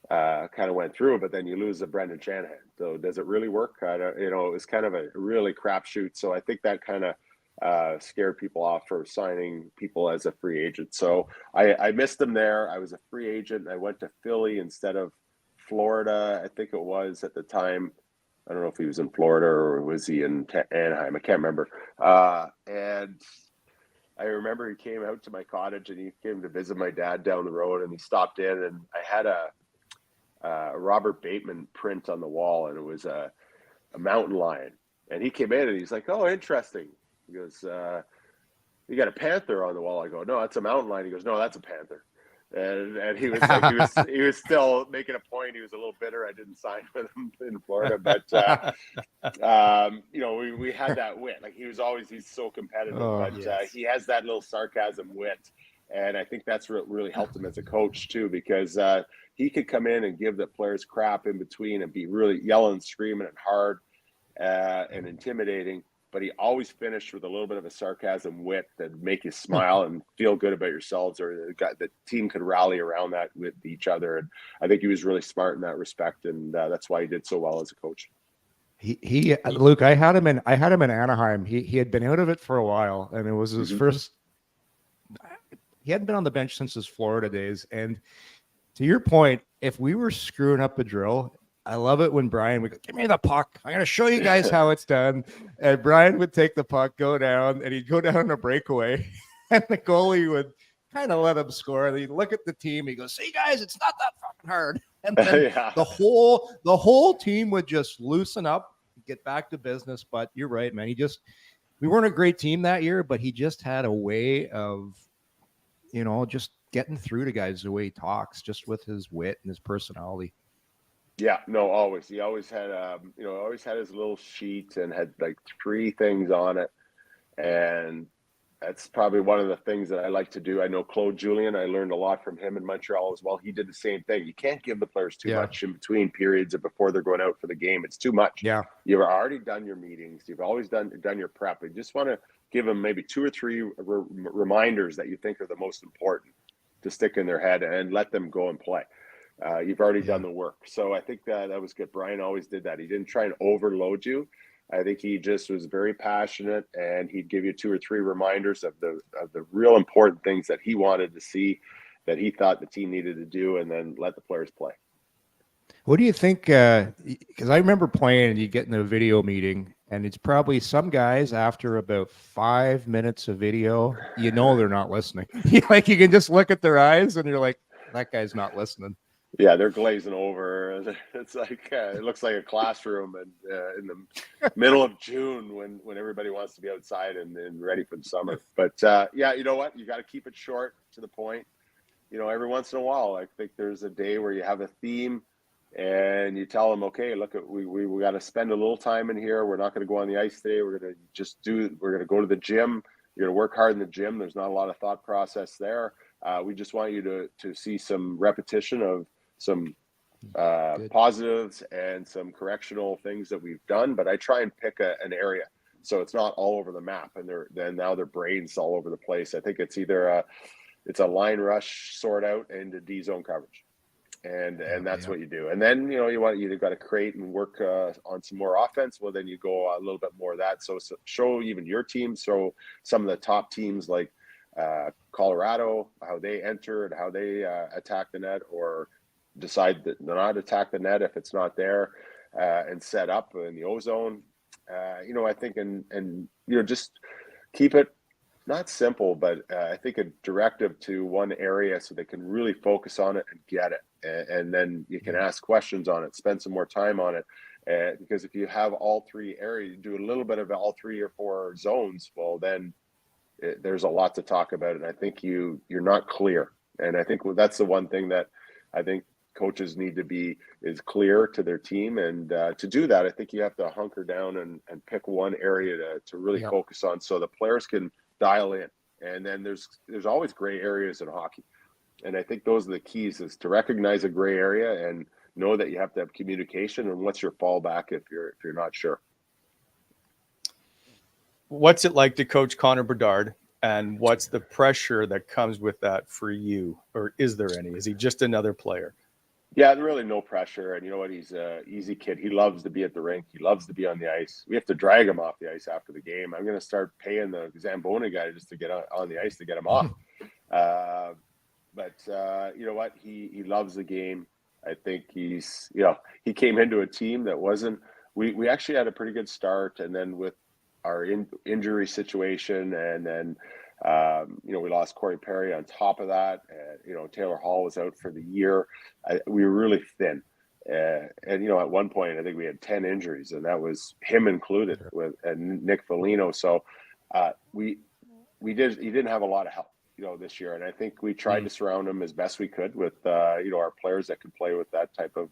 kind of went through, but then you lose a Brendan Shanahan. So does it really work? It was kind of a really crapshoot. So I think that kind of scared people off for signing people as a free agent. So I missed him there. I was a free agent. I went to Philly instead of Florida, I think it was at the time. I don't know if he was in Florida or was he in Anaheim. I can't remember. And I remember he came out to my cottage and he came to visit my dad down the road, and he stopped in, and I had a Robert Bateman print on the wall, and it was a mountain lion. And he came in and he's like, "Oh, interesting." He goes, "You got a panther on the wall?" I go, "No, that's a mountain lion." He goes, "No, that's a panther." And he was like, he was still making a point. He was a little bitter I didn't sign with him in Florida, but we had that wit. Like he's so competitive, he has that little sarcasm wit, and I think that's what really helped him as a coach too, because he could come in and give the players crap in between and be really yelling, screaming, and hard and intimidating. But he always finished with a little bit of a sarcasm wit that make you smile and feel good about yourselves, or the team could rally around that with each other. And I think he was really smart in that respect, and that's why he did so well as a coach. He Luke, I had him in Anaheim. He had been out of it for a while, and it was his first. He hadn't been on the bench since his Florida days. And to your point, if we were screwing up a drill, I love it when Brian would go, "Give me the puck. I'm going to show you guys how it's done." And Brian would take the puck, go down, and he'd go down a breakaway. And the goalie would kind of let him score. And he'd look at the team. He goes, "See, guys, it's not that fucking hard." And then the whole team would just loosen up, get back to business. But you're right, man. We weren't a great team that year, but he just had a way of, just getting through to guys the way he talks, just with his wit and his personality. Yeah, no, always. He always had, always had his little sheet and had like 3 things on it. And That's probably one of the things that I like to do. I know Claude Julien, I learned a lot from him in Montreal as well. He did the same thing. You can't give the players too much in between periods or before they're going out for the game. It's too much. Yeah. You've already done your meetings. You've always done your prep. You just want to give them maybe 2 or 3 reminders that you think are the most important to stick in their head and let them go and play. You've already done the work. So I think that was good. Brian always did that. He didn't try and overload you. I think he just was very passionate, and he'd give you 2 or 3 reminders of the real important things that he wanted to see, that he thought the team needed to do, and then let the players play. What do you think? Because I remember playing, and you get in a video meeting, and it's probably some guys after about 5 minutes of video, they're not listening. Like you can just look at their eyes, and you're like, that guy's not listening. Yeah, they're glazing over. It's like it looks like a classroom, and in the middle of June when everybody wants to be outside and ready for the summer. But yeah, you know what? You got to keep it short, to the point. Every once in a while, I think there's a day where you have a theme, and you tell them, okay, look, we got to spend a little time in here. We're not going to go on the ice today. We're going to go to the gym. You're going to work hard in the gym. There's not a lot of thought process there. We just want you to see some repetition of some positives and some correctional things that we've done, but I try and pick an area so it's not all over the map, and now their brains all over the place. I think it's either it's a line rush sort out into D zone coverage, and that's what you do. And then you got to create and work on some more offense. Well, then you go a little bit more of that. So show even your team, so some of the top teams like Colorado, how they enter and how they attack the net, or decide that not attack the net if it's not there, and set up in the ozone. I think and just keep it not simple, but I think a directive to one area so they can really focus on it and get it, and then you can ask questions on it, spend some more time on it, because if you have all 3 areas, you do a little bit of all 3 or 4 zones, well then there's a lot to talk about, and I think you're not clear. And I think that's the one thing that I think coaches need to be is clear to their team, and to do that, I think you have to hunker down and pick one area to really focus on, so the players can dial in. And then there's always gray areas in hockey, and I think those are the keys, is to recognize a gray area and know that you have to have communication, and what's your fallback if you're not sure. What's it like to coach Connor Bedard, and what's the pressure that comes with that for you, or is there any? Is he just another player? Yeah, really no pressure. And you know what? He's an easy kid. He loves to be at the rink. He loves to be on the ice. We have to drag him off the ice after the game. I'm going to start paying the Zamboni guy just to get on the ice to get him off. But you know what? He loves the game. I think he came into a team that wasn't – we actually had a pretty good start. And then with our injury situation, and then we lost Corey Perry on top of that. Taylor Hall was out for the year. We were really thin. And at one point, I think we had 10 injuries, and that was him included, with Nick Foligno. So he didn't have a lot of help, this year. And I think we tried to surround him as best we could with, our players that could play with that type of,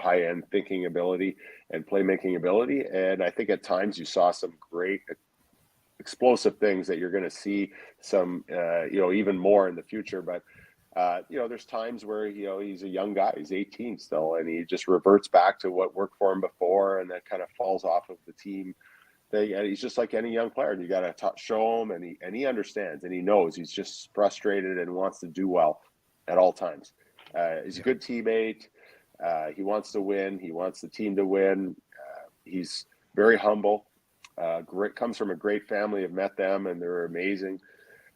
high-end thinking ability and playmaking ability. And I think at times you saw some great explosive things that you're going to see some, even more in the future. But, there's times where, he's a young guy, he's 18 still, and he just reverts back to what worked for him before, and that kind of falls off of the team. He's just like any young player. You got to show him, and he understands, and he knows. He's just frustrated and wants to do well at all times. He's a good teammate. He wants to win. He wants the team to win. He's very humble. Comes from a great family. I've met them, and they're amazing.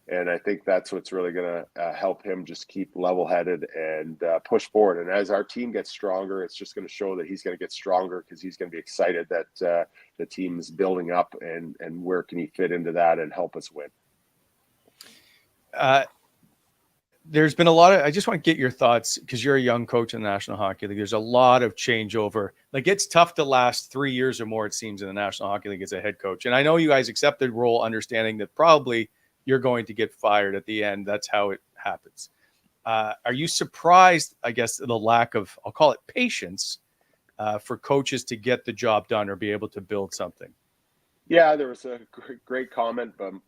And I think that's what's really going to help him just keep level-headed and push forward. And as our team gets stronger, it's just going to show that he's going to get stronger, because he's going to be excited that the team's building up, and where can he fit into that and help us win. There's been a lot of, I just want to get your thoughts, because you're a young coach in the National Hockey League. There's a lot of changeover. Like, it's tough to last 3 years or more, it seems, in the National Hockey League as a head coach. And I know you guys accepted the role, understanding that probably you're going to get fired at the end. That's how it happens. Are you surprised, I guess, the lack of, I'll call it, patience for coaches to get the job done or be able to build something? Yeah, there was a great comment from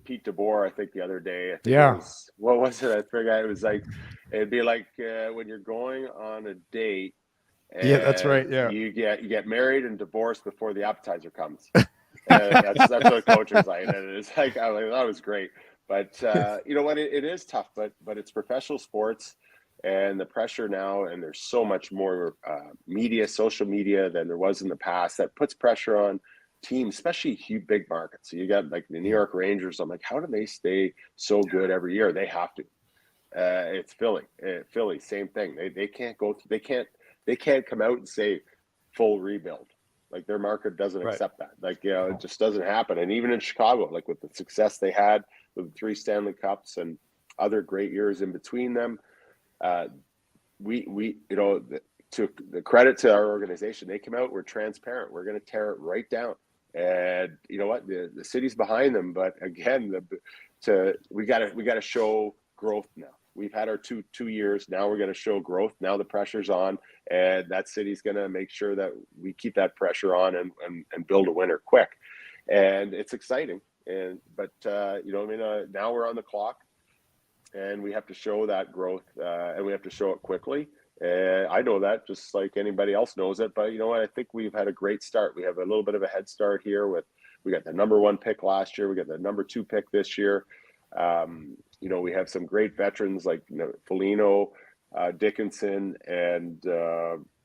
Pete DeBoer, I think, the other day. I think Yeah. it was, what was it? I forgot. It was like, it'd be like when you're going on a date Yeah, that's right. and Yeah. you get married and divorced before the appetizer comes. That's what a coach was like. And it's like, I was like, that was great. But you know what? It is tough, but it's professional sports and the pressure now, and there's so much more media, social media than there was in the past that puts pressure on teams, especially huge big markets. So you got like the New York Rangers. I'm like, how do they stay so good every year? They have to. It's Philly. Philly, same thing. They can't go. They can't come out and say full rebuild. Like their market doesn't accept that. Like, you know, it just doesn't happen. And even in Chicago, like with the success they had with the 3 Stanley Cups and other great years in between them, we you know, to the credit to our organization, they came out, we're transparent, we're going to tear it right down. And you know what, the city's behind them, but again, we got to show growth now. We've had our two years. Now we're going to show growth. Now the pressure's on, and that city's going to make sure that we keep that pressure on and build a winner quick. And it's exciting. But you know, I mean, now we're on the clock, and we have to show that growth, and we have to show it quickly. I know that, just like anybody else knows it. But you know what? I think we've had a great start. We have a little bit of a head start here. We got the number 1 pick last year. We got the number 2 pick this year. You know, we have some great veterans like, you know, Foligno, Dickinson, and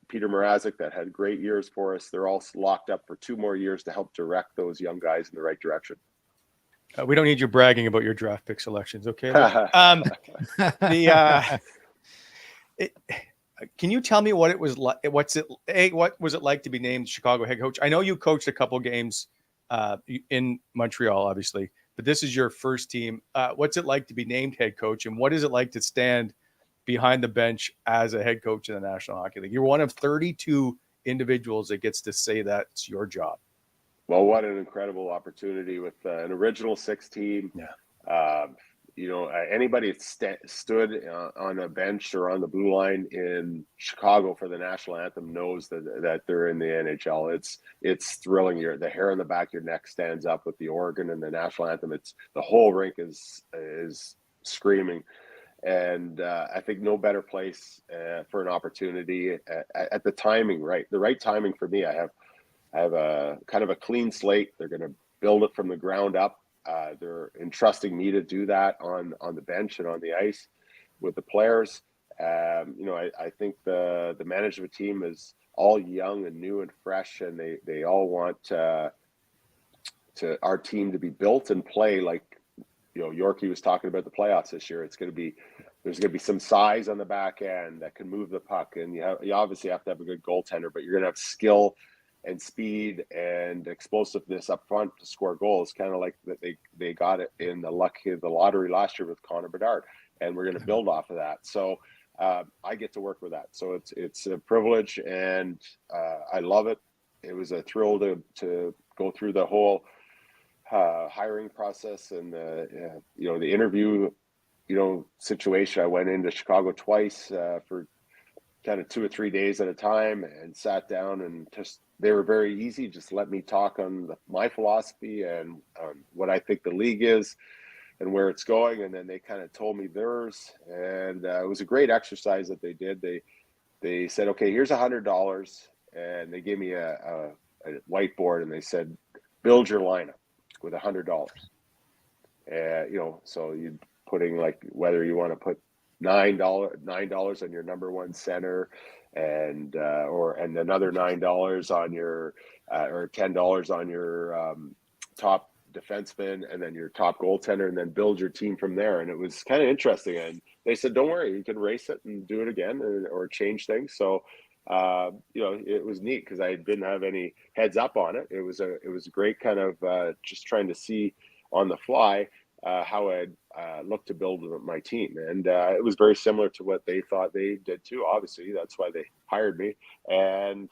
Peter Mrazek that had great years for us. They're all locked up for 2 more years to help direct those young guys in the right direction. We don't need you bragging about your draft pick selections, okay? Can you tell me what it was like? What was it like to be named Chicago head coach? I know you coached a couple games in Montreal, obviously, but this is your first team. What's it like to be named head coach, and what is it like to stand behind the bench as a head coach in the National Hockey League? You're one of 32 individuals that gets to say that's your job. Well, what an incredible opportunity with an original 6 team. Yeah. You know, anybody that stood on a bench or on the blue line in Chicago for the national anthem knows that they're in the NHL. It's thrilling. The hair on the back of your neck stands up with the organ and the national anthem. It's the whole rink is screaming, and I think no better place for an opportunity at the timing, right? The right timing for me. I have a kind of a clean slate. They're going to build it from the ground up. They're entrusting me to do that on the bench and on the ice with the players. You know, I think the management team is all young and new and fresh, and they all want our team to be built and play like, you know, Yorkie was talking about the playoffs this year. There's going to be some size on the back end that can move the puck, and you obviously have to have a good goaltender, but you're going to have skill and speed and explosiveness up front to score goals, kind of like that they got it in the lottery last year with Connor Bedard, and we're going to build off of that. So I get to work with that, so it's a privilege, and I love it. It was a thrill to go through the whole hiring process and you know, the interview, you know, situation. I went into Chicago twice for kind of 2 or 3 days at a time and sat down, and just they were very easy. Just let me talk on my philosophy and what I think the league is and where it's going. And then they kind of told me theirs, and it was a great exercise that they did. They said, okay, here's $100, and they gave me a whiteboard, and they said, build your lineup with $100. And you know, so you're putting, like, whether you want to put $9 on your number 1 center, and another $9 on your or $10 on your top defenseman, and then your top goaltender, and then build your team from there. And it was kind of interesting. And they said, don't worry, you can race it and do it again or change things. So you know, it was neat because I didn't have any heads up on it. It was a great kind of just trying to see on the fly how I'd look to build my team. And it was very similar to what they thought they did too. Obviously, that's why they hired me. And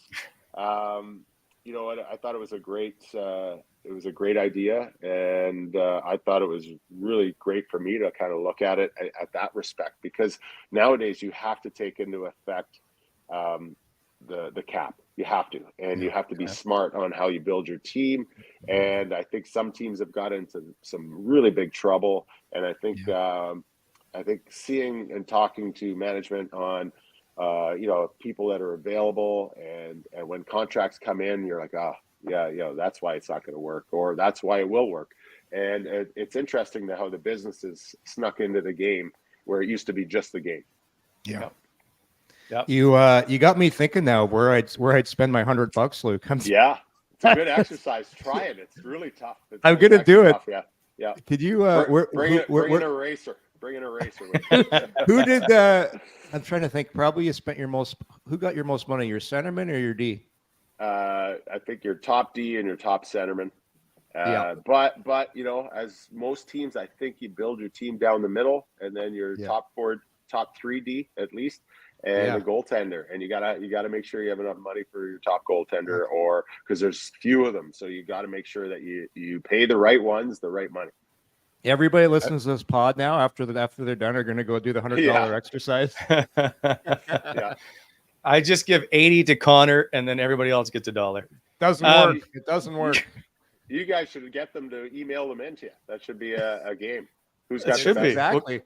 you know what, I thought it was a great idea, and I thought it was really great for me to kind of look at it at that respect, because nowadays you have to take into effect the cap. You have to, and you have to be smart on how you build your team. And I think some teams have got into some really big trouble. And I think seeing and talking to management on people that are available, and when contracts come in, you're like, that's why it's not going to work, or that's why it will work. And it's interesting how the business is snuck into the game where it used to be just the game. Yeah. Yep. You got me thinking now where I'd spend my $100, Luke. Yeah, it's a good exercise. Try it. It's really tough. I'm gonna do it. Tough. Yeah. Could you bring an eraser? Bring an eraser. Who did? I'm trying to think. Probably you spent Who got your most money? Your centerman or your D? I think your top D and your top centerman. But as most teams, I think you build your team down the middle, and then your top 3 D at least, and a goaltender. And you gotta make sure you have enough money for your top goaltender, or because there's few of them, so you got to make sure that you pay the right ones the right money. Everybody listens to this pod now after they're done are going to go do the $100 exercise. Yeah. I just give 80 to Connor, and then everybody else gets $1. Doesn't work. It doesn't work. You guys should get them to email them into you. That should be a game. Who's got should be exactly.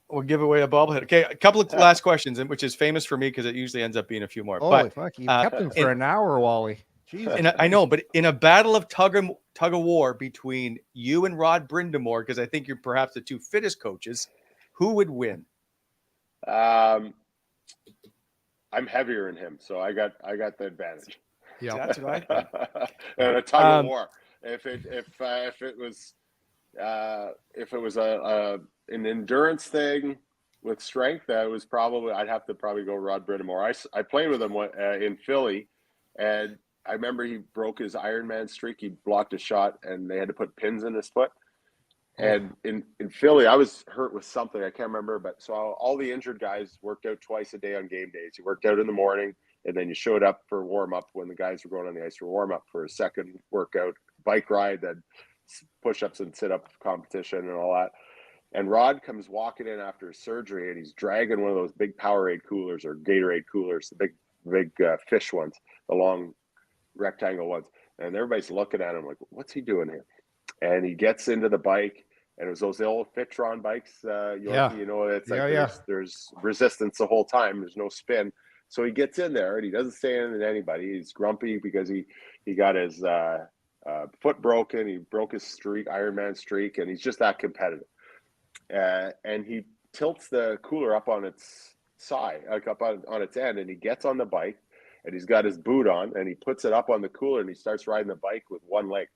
We'll give away a bobblehead. Okay, a couple of last questions, which is famous for me because it usually ends up being a few more. Holy fuck! You kept him for an hour, Wally. Jesus. I know, but in a battle of tug of war between you and Rod Brindamore, because I think you're perhaps the two fittest coaches, who would win? I'm heavier than him, so I got the advantage. Yeah, that's what I think. And a tug of war. If it was an endurance thing with strength, I'd have to go Rod Brindamore. I played with him in Philly, and I remember he broke his Ironman streak. He blocked a shot, and they had to put pins in his foot. And in Philly, I was hurt with something. I can't remember. But so all the injured guys worked out twice a day on game days. You worked out in the morning, and then you showed up for warm-up when the guys were going on the ice for warm-up for a second workout, bike ride, then push-ups and sit-up competition and all that. And Rod comes walking in after his surgery, and he's dragging one of those big Powerade coolers or Gatorade coolers, the big fish ones, the long rectangle ones, and everybody's looking at him like, what's he doing here? And he gets into the bike, and it was those old Fitron bikes, Yorkie, it's like there's resistance the whole time, there's no spin. So he gets in there and he doesn't say anything to anybody. He's grumpy because he got his foot broken, he broke his Ironman streak, and he's just that competitive. And he tilts the cooler up on its side, like up on its end, and he gets on the bike, and he's got his boot on, and he puts it up on the cooler, and he starts riding the bike with one leg.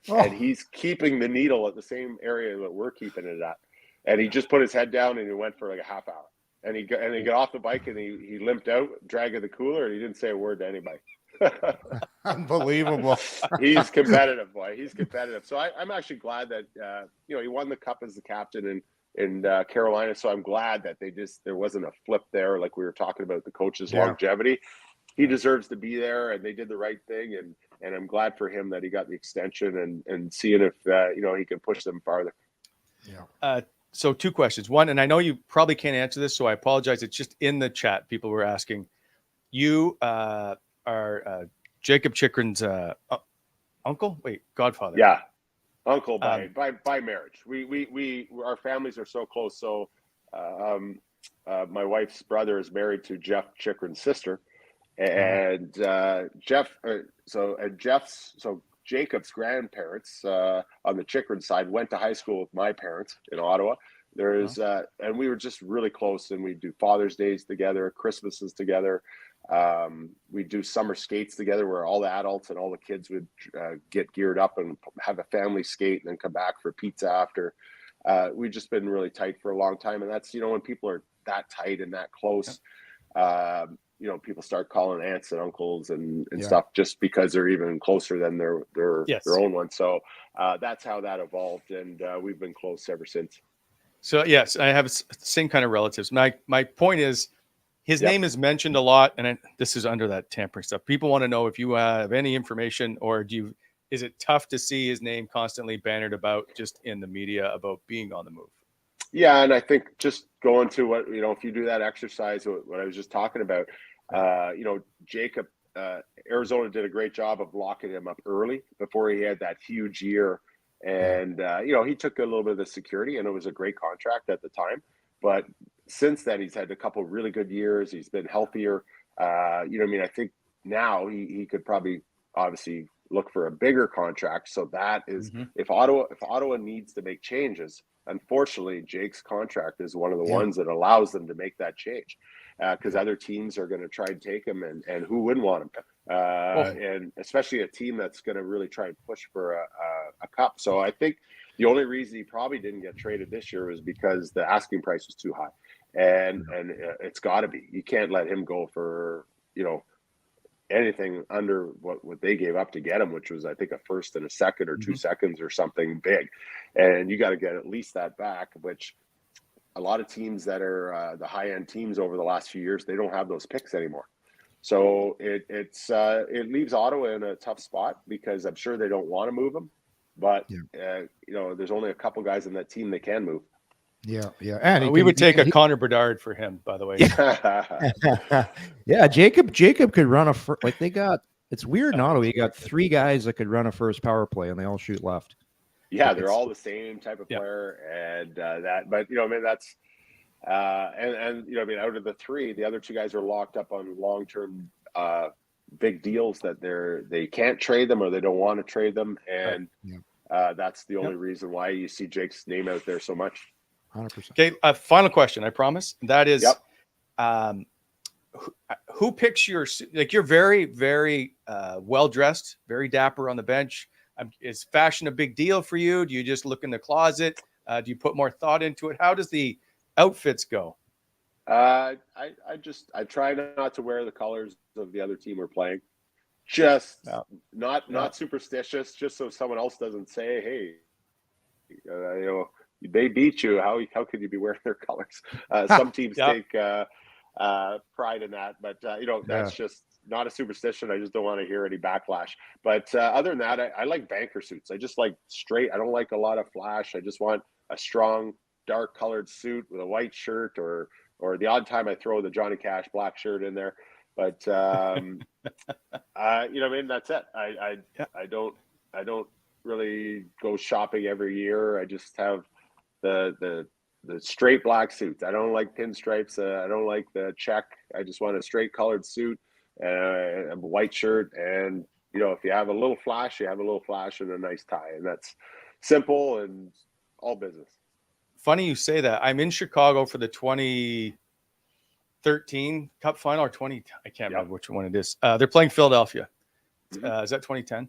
And he's keeping the needle at the same area that we're keeping it at. And he just put his head down, and he went for like a half hour. And he got off the bike, and he limped out, dragging the cooler, and he didn't say a word to anybody. Unbelievable. He's competitive, boy. He's competitive. So I'm actually glad that he won the cup as the captain in Carolina. So I'm glad that there wasn't a flip there, like we were talking about the coach's longevity. He deserves to be there, and they did the right thing, and I'm glad for him that he got the extension and seeing if he can push them farther. Yeah. So 2 questions. One, and I know you probably can't answer this, so I apologize. It's just in the chat. People were asking. You are Jacob Chychrun's uncle? Wait, godfather? Yeah, uncle by marriage. We our families are so close. So my wife's brother is married to Jeff Chychrun's sister. And Jacob's grandparents on the Chychrun side went to high school with my parents in Ottawa. And we were just really close, and we do Father's Days together, Christmases together. We do summer skates together where all the adults and all the kids would get geared up and have a family skate and then come back for pizza after. We've just been really tight for a long time. And that's, when people are that tight and that close, people start calling aunts and uncles and stuff just because they're even closer than their own one. So that's how that evolved, and we've been close ever since. So yes, I have the same kind of relatives. My point is, his name is mentioned a lot, and this is under that tampering stuff. People want to know if you have any information, or is it tough to see his name constantly bannered about just in the media about being on the move? Yeah, and I think just going to what if you do that exercise, what I was just talking about, Jacob, Arizona did a great job of locking him up early before he had that huge year. And, he took a little bit of the security, and it was a great contract at the time. But since then, he's had a couple of really good years. He's been healthier. I think now he could probably obviously look for a bigger contract. So that is, if Ottawa needs to make changes, unfortunately, Jake's contract is one of the ones that allows them to make that change, because other teams are going to try and take him, and who wouldn't want him? And especially a team that's going to really try and push for a cup. So I think the only reason he probably didn't get traded this year was because the asking price was too high, and it's got to be. You can't let him go for anything under what they gave up to get him, which was, I think, a first and a second or 2 seconds or something big. And you got to get at least that back, which a lot of teams that are the high-end teams over the last few years, they don't have those picks anymore. So it leaves Ottawa in a tough spot, because I'm sure they don't want to move him, but there's only a couple guys in that team they can move. And we would take a Connor Bedard for him, by the way. Jacob could run it's weird in Ottawa. You got 3 guys that could run a first power play, and they all shoot left. Yeah, they're all the same type of player, and that's out of the 3, the other 2 guys are locked up on long-term big deals that they can't trade them, or they don't want to trade them, and that's the only reason why you see Jake's name out there so much. 100%. Okay, final question, I promise. That is, who picks your, like, you're very, very well dressed, very dapper on the bench. Is fashion a big deal for you? Do you just look in the closet? Do you put more thought into it? How does the outfits go? I try not to wear the colors of the other team we're playing. Just not superstitious, just so someone else doesn't say, hey, they beat you. How could you be wearing their colors? Some teams take pride in that, but that's just not a superstition. I just don't want to hear any backlash. But other than that, I like banker suits. I just like straight. I don't like a lot of flash. I just want a strong, dark colored suit with a white shirt, or the odd time I throw the Johnny Cash black shirt in there. But that's it. I don't really go shopping every year. I just have the straight black suits. I don't like pinstripes. I don't like the check. I just want a straight colored suit and a white shirt. And, if you have a little flash, you have a little flash and a nice tie. And that's simple and all business. Funny you say that. I'm in Chicago for the 2013 Cup final, or 20. I can't remember which one it is. They're playing Philadelphia. Is that 2010?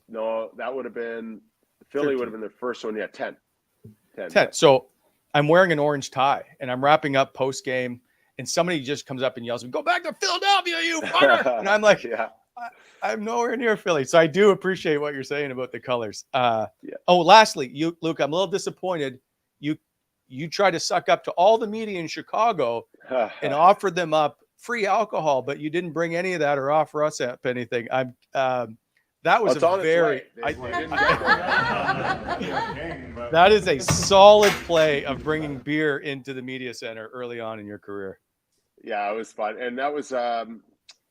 No, that would have been Philly. 13. Would have been the first one. Yeah, 10. So I'm wearing an orange tie, and I'm wrapping up post game, and somebody just comes up and yells, "Go back to Philadelphia, you fucker!" And I'm like, I'm nowhere near Philly. So I do appreciate what you're saying about the colors. Oh, lastly, Luke, I'm a little disappointed. You tried to suck up to all the media in Chicago and offered them up free alcohol, but you didn't bring any of that or offer us up anything. That was that is a solid play of bringing beer into the media center early on in your career. Yeah, it was fun. And that was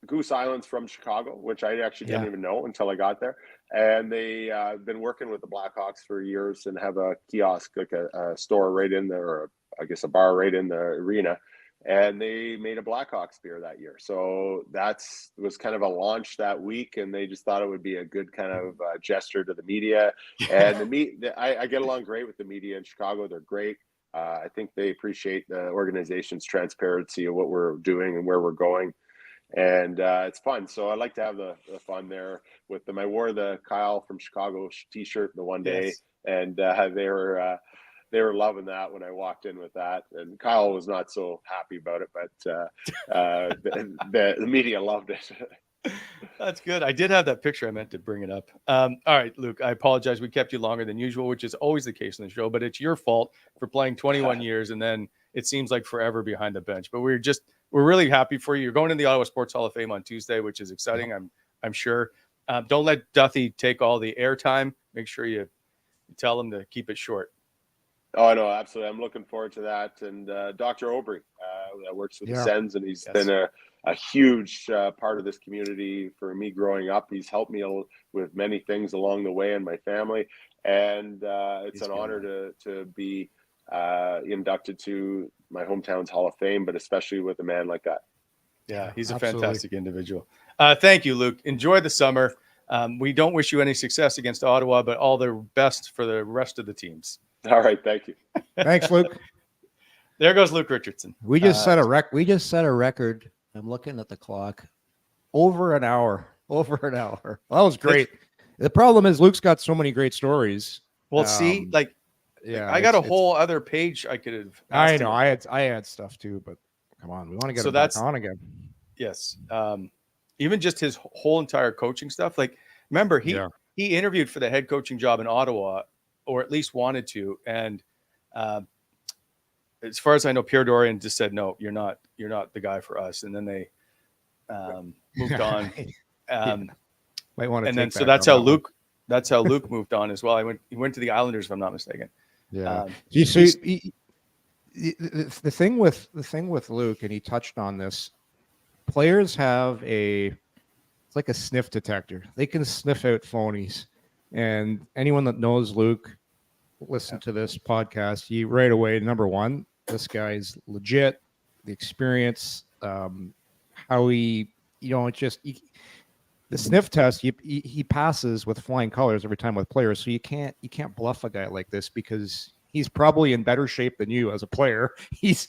Goose Island's from Chicago, which I actually didn't even know until I got there. And they been working with the Blackhawks for years and have a kiosk, like a store right in there, or I guess a bar right in the arena. And they made a Blackhawks beer that year. So was kind of a launch that week, and they just thought it would be a good kind of gesture to the media. And I get along great with the media in Chicago. They're great. I think they appreciate the organization's transparency of what we're doing and where we're going. And it's fun. So I like to have the fun there with them. I wore the Kyle from Chicago t-shirt the one day, and they were loving that when I walked in with that. And Kyle was not so happy about it, but the media loved it. That's good. I did have that picture. I meant to bring it up. All right, Luke, I apologize. We kept you longer than usual, which is always the case in the show, but it's your fault for playing 21 years. And then it seems like forever behind the bench, but we're really happy for you. You're going to the Ottawa Sports Hall of Fame on Tuesday, which is exciting. I'm sure. Don't let Duthie take all the airtime. Make sure you tell him to keep it short. Oh, no, absolutely. I'm looking forward to that. And Dr. Aubry, that works with Yeah. the Sens, and he's Yes. been a huge part of this community for me growing up. He's helped me with many things along the way and my family, and it's He's an good, honor to be inducted to my hometown's Hall of Fame, but especially with a man like that. Yeah, he's a Absolutely. fantastic individual. Thank you, Luke. Enjoy the summer. We don't wish you any success against Ottawa, but all the best for the rest of the teams. All right, thank you. Thanks, Luke. There goes Luke Richardson. We just set a record. I'm looking at the clock. Over an hour. Well, that was great. The problem is Luke's got so many great stories. Well, see, like, Yeah, I got a whole other page I could have. I know. I had stuff too, but come on, we want to get him back on again. Yes. Even just his whole entire coaching stuff. Like, remember, he interviewed for the head coaching job in Ottawa, or at least wanted to. And as far as I know, Pierre Dorian just said, no, you're not the guy for us. And then they moved on. Might want to. And then so that's how Luke moved on as well. He went to the Islanders, if I'm not mistaken. Yeah. You see, the thing with Luke, and he touched on this. Players have it's like a sniff detector. They can sniff out phonies, and anyone that knows Luke, listen to this podcast. You right away, number one, this guy's legit. The experience, how he, the sniff test, he passes with flying colors every time with players. So you can't bluff a guy like this because he's probably in better shape than you as a player. He's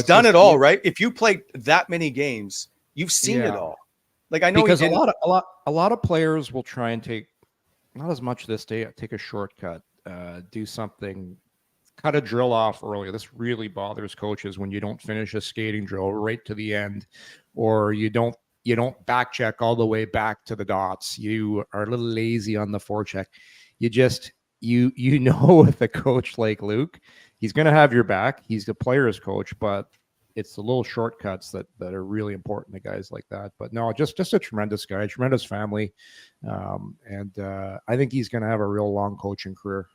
done it all, right? If you played that many games, you've seen it all. Like, I know because a lot of players will try and take not as much this day, take a shortcut, do something, cut a drill off early. This really bothers coaches when you don't finish a skating drill right to the end, or you don't back check all the way back to the dots. You are a little lazy on the forecheck. You just with a coach like Luke, he's going to have your back. He's the player's coach, but it's the little shortcuts that are really important to guys like that. But no, just a tremendous guy, tremendous family. And I think he's going to have a real long coaching career.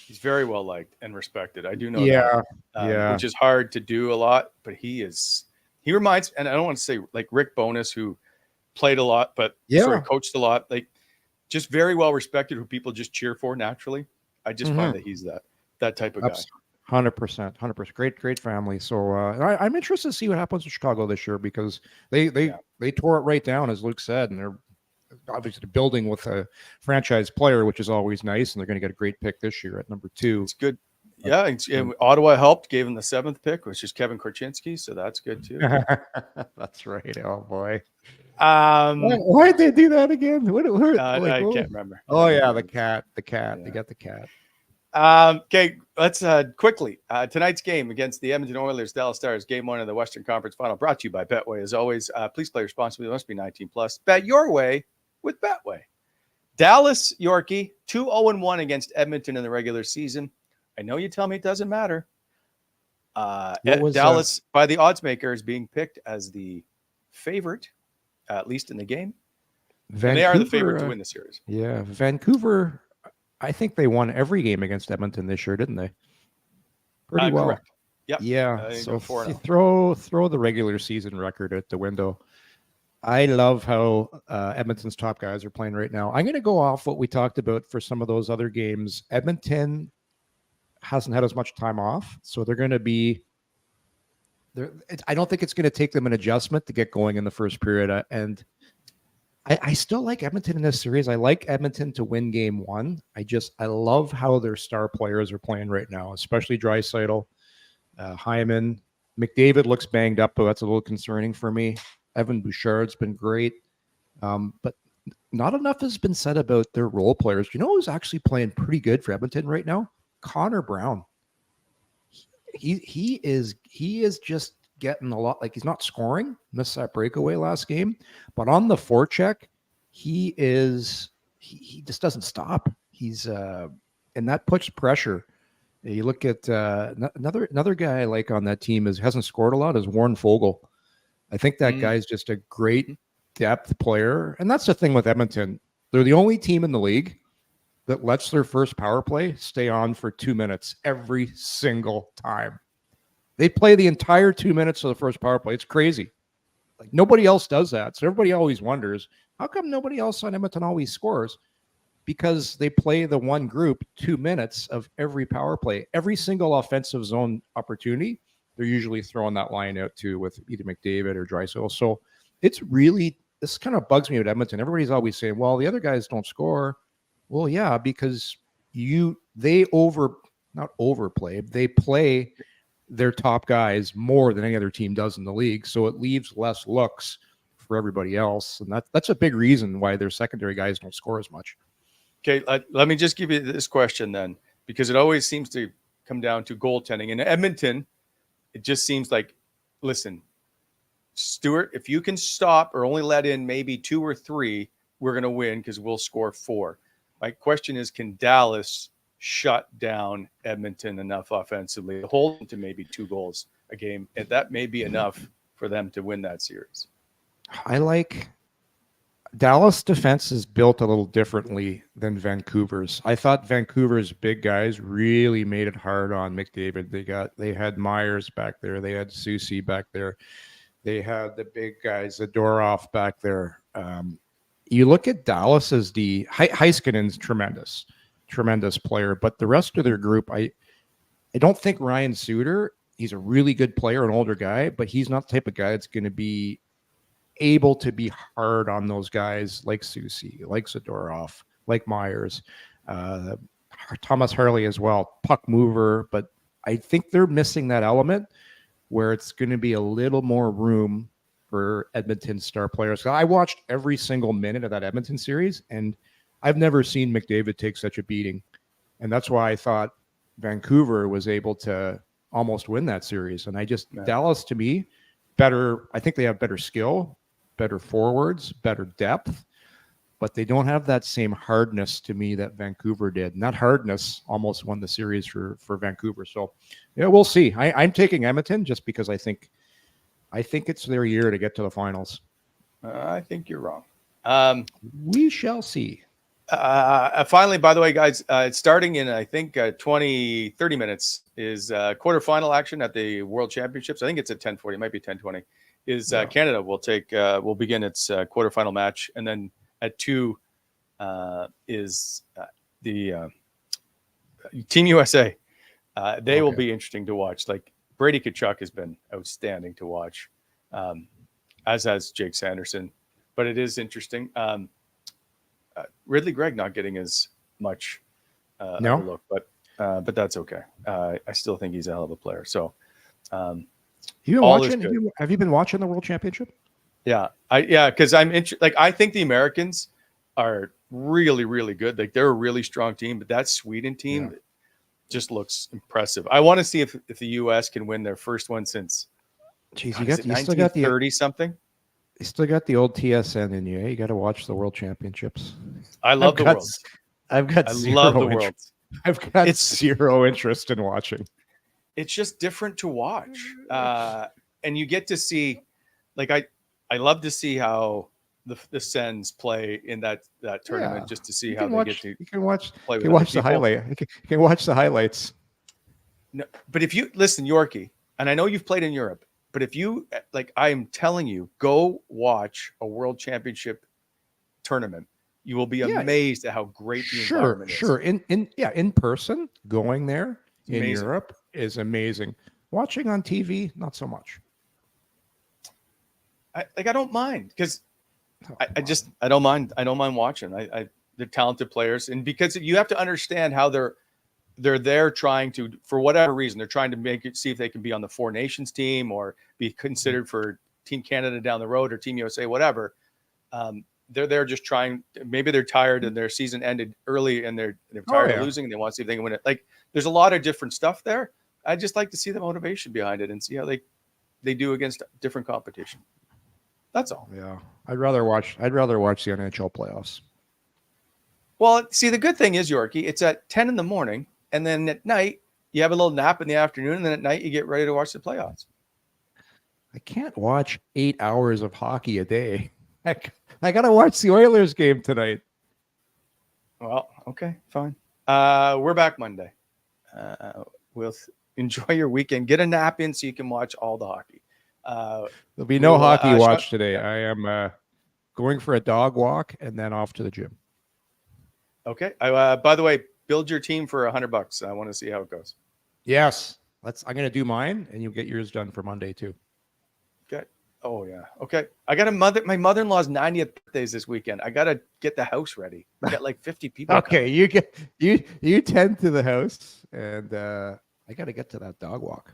He's very well liked and respected. I do know that, which is hard to do a lot, but he reminds, and I don't want to say like Rick Bowness, who played a lot, but sort of coached a lot, like just very well respected, who people just cheer for naturally. I just find that he's that type of guy. 100%. Great family. So I'm interested to see what happens in Chicago this year, because they tore it right down, as Luke said, and they're obviously building with a franchise player, which is always nice, and they're going to get a great pick this year at number 2. It's good. Yeah, and Ottawa helped, gave him the 7th pick, which is Kevin Korchinski, so that's good too. That's right. Oh boy. Why did they do that again? I can't remember. Oh yeah, the cat. Yeah. They got the cat. Okay, let's quickly. Tonight's game against the Edmonton Oilers, Dallas Stars, game 1 of the Western Conference Final, brought to you by Betway. As always, please play responsibly. There must be 19 plus. Bet your way with Betway. Dallas, Yorkie, 2-0-1 against Edmonton in the regular season. I know you tell me it doesn't matter. Dallas, by the odds maker, is being picked as the favorite, at least in the game. And they are the favorite to win the series. Yeah, Vancouver, I think they won every game against Edmonton this year, didn't they? Pretty well. Correct. Yep. Yeah. So you throw the regular season record at the window. I love how Edmonton's top guys are playing right now. I'm going to go off what we talked about for some of those other games. Edmonton hasn't had as much time off, so they're going to be there. I don't think it's going to take them an adjustment to get going in the first period. And I still like Edmonton in this series. I like Edmonton to win game 1. I love how their star players are playing right now, especially Draisaitl, Hyman. McDavid looks banged up, but that's a little concerning for me. Evan Bouchard's been great. But not enough has been said about their role players. Do you know who's actually playing pretty good for Edmonton right now? Connor Brown. He is just getting a lot, like he's not scoring, missed that breakaway last game, but on the forecheck, he just doesn't stop. He's and that puts pressure. You look at another guy I like on that team hasn't scored a lot is Warren Fogle. I think that guy's just a great depth player, and that's the thing with Edmonton. They're the only team in the league that lets their first power play stay on for 2 minutes every single time. They play the entire 2 minutes of the first power play. It's crazy. Like nobody else does that. So everybody always wonders, how come nobody else on Edmonton always scores? Because they play the one group 2 minutes of every power play. Every single offensive zone opportunity, they're usually throwing that line out too with either McDavid or Draisaitl. So it's really, this kind of bugs me at Edmonton. Everybody's always saying, well, the other guys don't score. Well, yeah, because they play their top guys more than any other team does in the league. So it leaves less looks for everybody else. And that's a big reason why their secondary guys don't score as much. Okay, let me just give you this question then, because it always seems to come down to goaltending. In Edmonton, it just seems like, listen, Stuart, if you can stop or only let in maybe 2 or 3, we're going to win because we'll score 4. My question is, can Dallas shut down Edmonton enough offensively to hold them to maybe 2 goals a game? And that may be enough for them to win that series. I like Dallas defense is built a little differently than Vancouver's. I thought Vancouver's big guys really made it hard on McDavid. They had Myers back there. They had Soucy back there. They had the big guys, Zadorov back there. You look at Dallas as Heiskanen's tremendous player, but the rest of their group, I don't think Ryan Suter, he's a really good player, an older guy, but he's not the type of guy that's going to be able to be hard on those guys like Soucy, like Zadorov, like Myers, Thomas Harley as well, puck mover. But I think they're missing that element where it's going to be a little more room for Edmonton star players. So I watched every single minute of that Edmonton series, and I've never seen McDavid take such a beating. And that's why I thought Vancouver was able to almost win that series. And Dallas, to me, better. I think they have better skill, better forwards, better depth, but they don't have that same hardness to me that Vancouver did. And that hardness almost won the series for Vancouver. So, yeah, we'll see. I'm taking Edmonton just because I think it's their year to get to the finals. I think you're wrong. We shall see. Finally, by the way, guys, it's starting in, I think, 30 minutes is quarterfinal action at the World Championships. I think it's at 10:40. It might be 10:20. Canada will begin its quarterfinal match. And then at 2 is the Team USA. They will be interesting to watch. Like Brady Tkachuk has been outstanding to watch, as has Jake Sanderson. But it is interesting. Ridley Gregg not getting as much look, but that's okay. I still think he's a hell of a player. So, have you been watching the World Championship? Yeah, because I'm interested. Like, I think the Americans are really, really good. Like, they're a really strong team, but that Sweden team just looks impressive. I want to see if the U.S. can win their first one since. Geez, you still got the 30 something. You still got the old TSN in you. You got to watch the World Championships. I love the World. I've got zero interest in watching. It's just different to watch, and you get to see. Like I love to see how the Sens play in that tournament, just to see how they get to. You can watch the highlight. You can watch the highlights. No, but if you listen, Yorkie, and I know you've played in Europe. But if you, like, I am telling you, go watch a World Championship tournament. You will be amazed at how great the environment is. Sure. In person, going there in amazing. Europe is amazing. Watching on TV, not so much. I don't mind because I don't mind. I don't mind watching. They're talented players, and because you have to understand how they're there trying to, for whatever reason, they're trying to see if they can be on the Four Nations team or be considered for Team Canada down the road or Team USA, whatever. They're there just trying. Maybe they're tired and their season ended early and they're tired of losing and they want to see if they can win it. Like, there's a lot of different stuff there. I just like to see the motivation behind it and see how they do against different competition. That's all. Yeah, I'd rather watch the NHL playoffs. Well, see, the good thing is, Yorkie, it's at 10 in the morning. And then at night, you have a little nap in the afternoon. And then at night, you get ready to watch the playoffs. I can't watch 8 hours of hockey a day. I got to watch the Oilers game tonight. Well, Okay, fine. We're back Monday. We'll enjoy your weekend. Get a nap in so you can watch all the hockey. There'll be no hockey watch today. I am going for a dog walk and then off to the gym. Okay. By the way, build your team for $100. I want to see how it goes. Yes. I'm going to do mine, and you'll get yours done for Monday too. Okay. Oh yeah. Okay. I got my mother-in-law's 90th birthdays this weekend. I got to get the house ready. I got like 50 people. Okay. You tend to the house, and I got to get to that dog walk.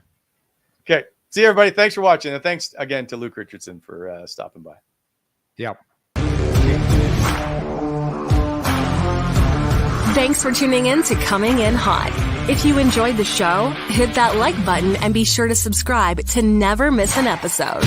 Okay. See you, everybody. Thanks for watching. And thanks again to Luke Richardson for stopping by. Yep. Thanks for tuning in to Coming In Hot. If you enjoyed the show, hit that like button and be sure to subscribe to never miss an episode.